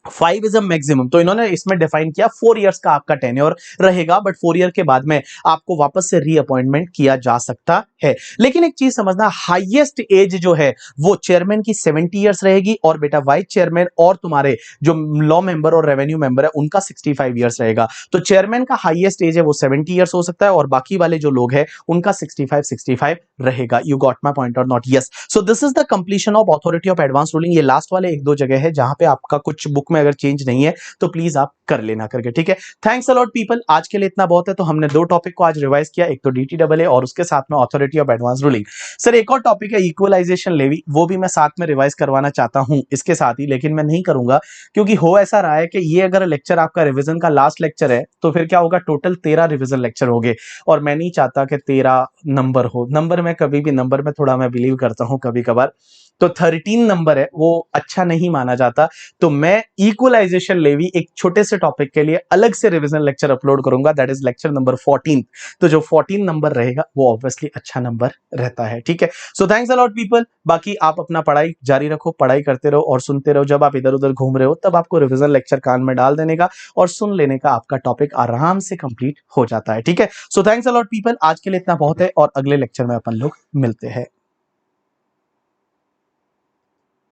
5 इज अ मैक्सिमम, तो इन्होंने इसमें डिफाइन किया 4 इयर्स का आपका टेन्योर रहेगा, बट 4 ईयर के बाद में आपको वापस से रीअपॉइंटमेंट किया जा सकता है। लेकिन एक चीज समझना, हाईएस्ट एज जो है वो चेयरमैन की 70 इयर्स रहेगी और बेटा वाइस चेयरमैन और तुम्हारे जो लॉ मेंबर और रेवेन्यू मेंबर है उनका 65 इयर्स रहेगा। तो चेयरमैन का हाईएस्ट एज है वो 70 इयर्स हो सकता है और बाकी वाले जो लोग हैं उनका 65 रहेगा। यू गॉट माय पॉइंट और not? Yes. So this is the completion of authority of advance ruling. ये लास्ट वाले एक दो जगह है जहां पे आपका कुछ बुक में अगर चेंज नहीं है तो प्लीज आप कर लेना करके, ठीक है। थैंक्स अ लॉट पीपल, आज के लिए इतना बहुत है। तो हमने दो टॉपिक को आज रिवाइज किया, एक तो डीटीडब्ल्यूए और उसके साथ में authority of advance ruling. Sir एक और टॉपिक है इक्वलाइजेशन लेवी, वो भी मैं साथ में रिवाइज करवाना चाहता हूं इसके साथ ही, लेकिन मैं नहीं करूंगा क्योंकि हो ऐसा रहा है कि ये अगर लेक्चर आपका रिवीजन का लास्ट लेक्चर है तो फिर क्या होगा, टोटल 13 रिवीजन लेक्चर हो गए और मैं नहीं चाहता कि 13 नंबर हो। नंबर में कभी भी, नंबर में थोड़ा मैं बिलीव करता हूं कभी कभार, तो 13 नंबर है वो अच्छा नहीं माना जाता। तो मैं इक्वलाइजेशन लेवी एक छोटे से टॉपिक के लिए अलग से रिवीजन लेक्चर अपलोड करूंगा, दैट इज लेक्चर नंबर 14। तो जो 14 नंबर रहेगा वो ऑब्वियसली अच्छा नंबर रहता है, ठीक है। So thanks a lot people. बाकी आप अपना पढ़ाई जारी रखो, पढ़ाई करते रहो और सुनते रहो। जब आप इधर उधर घूम रहे हो तब आपको रिवीजन लेक्चर कान में डाल देने का और सुन लेने का, आपका टॉपिक आराम से कंप्लीट हो जाता है, ठीक है। So thanks a lot people, आज के लिए इतना बहुत है और अगले लेक्चर में अपन लोग मिलते हैं।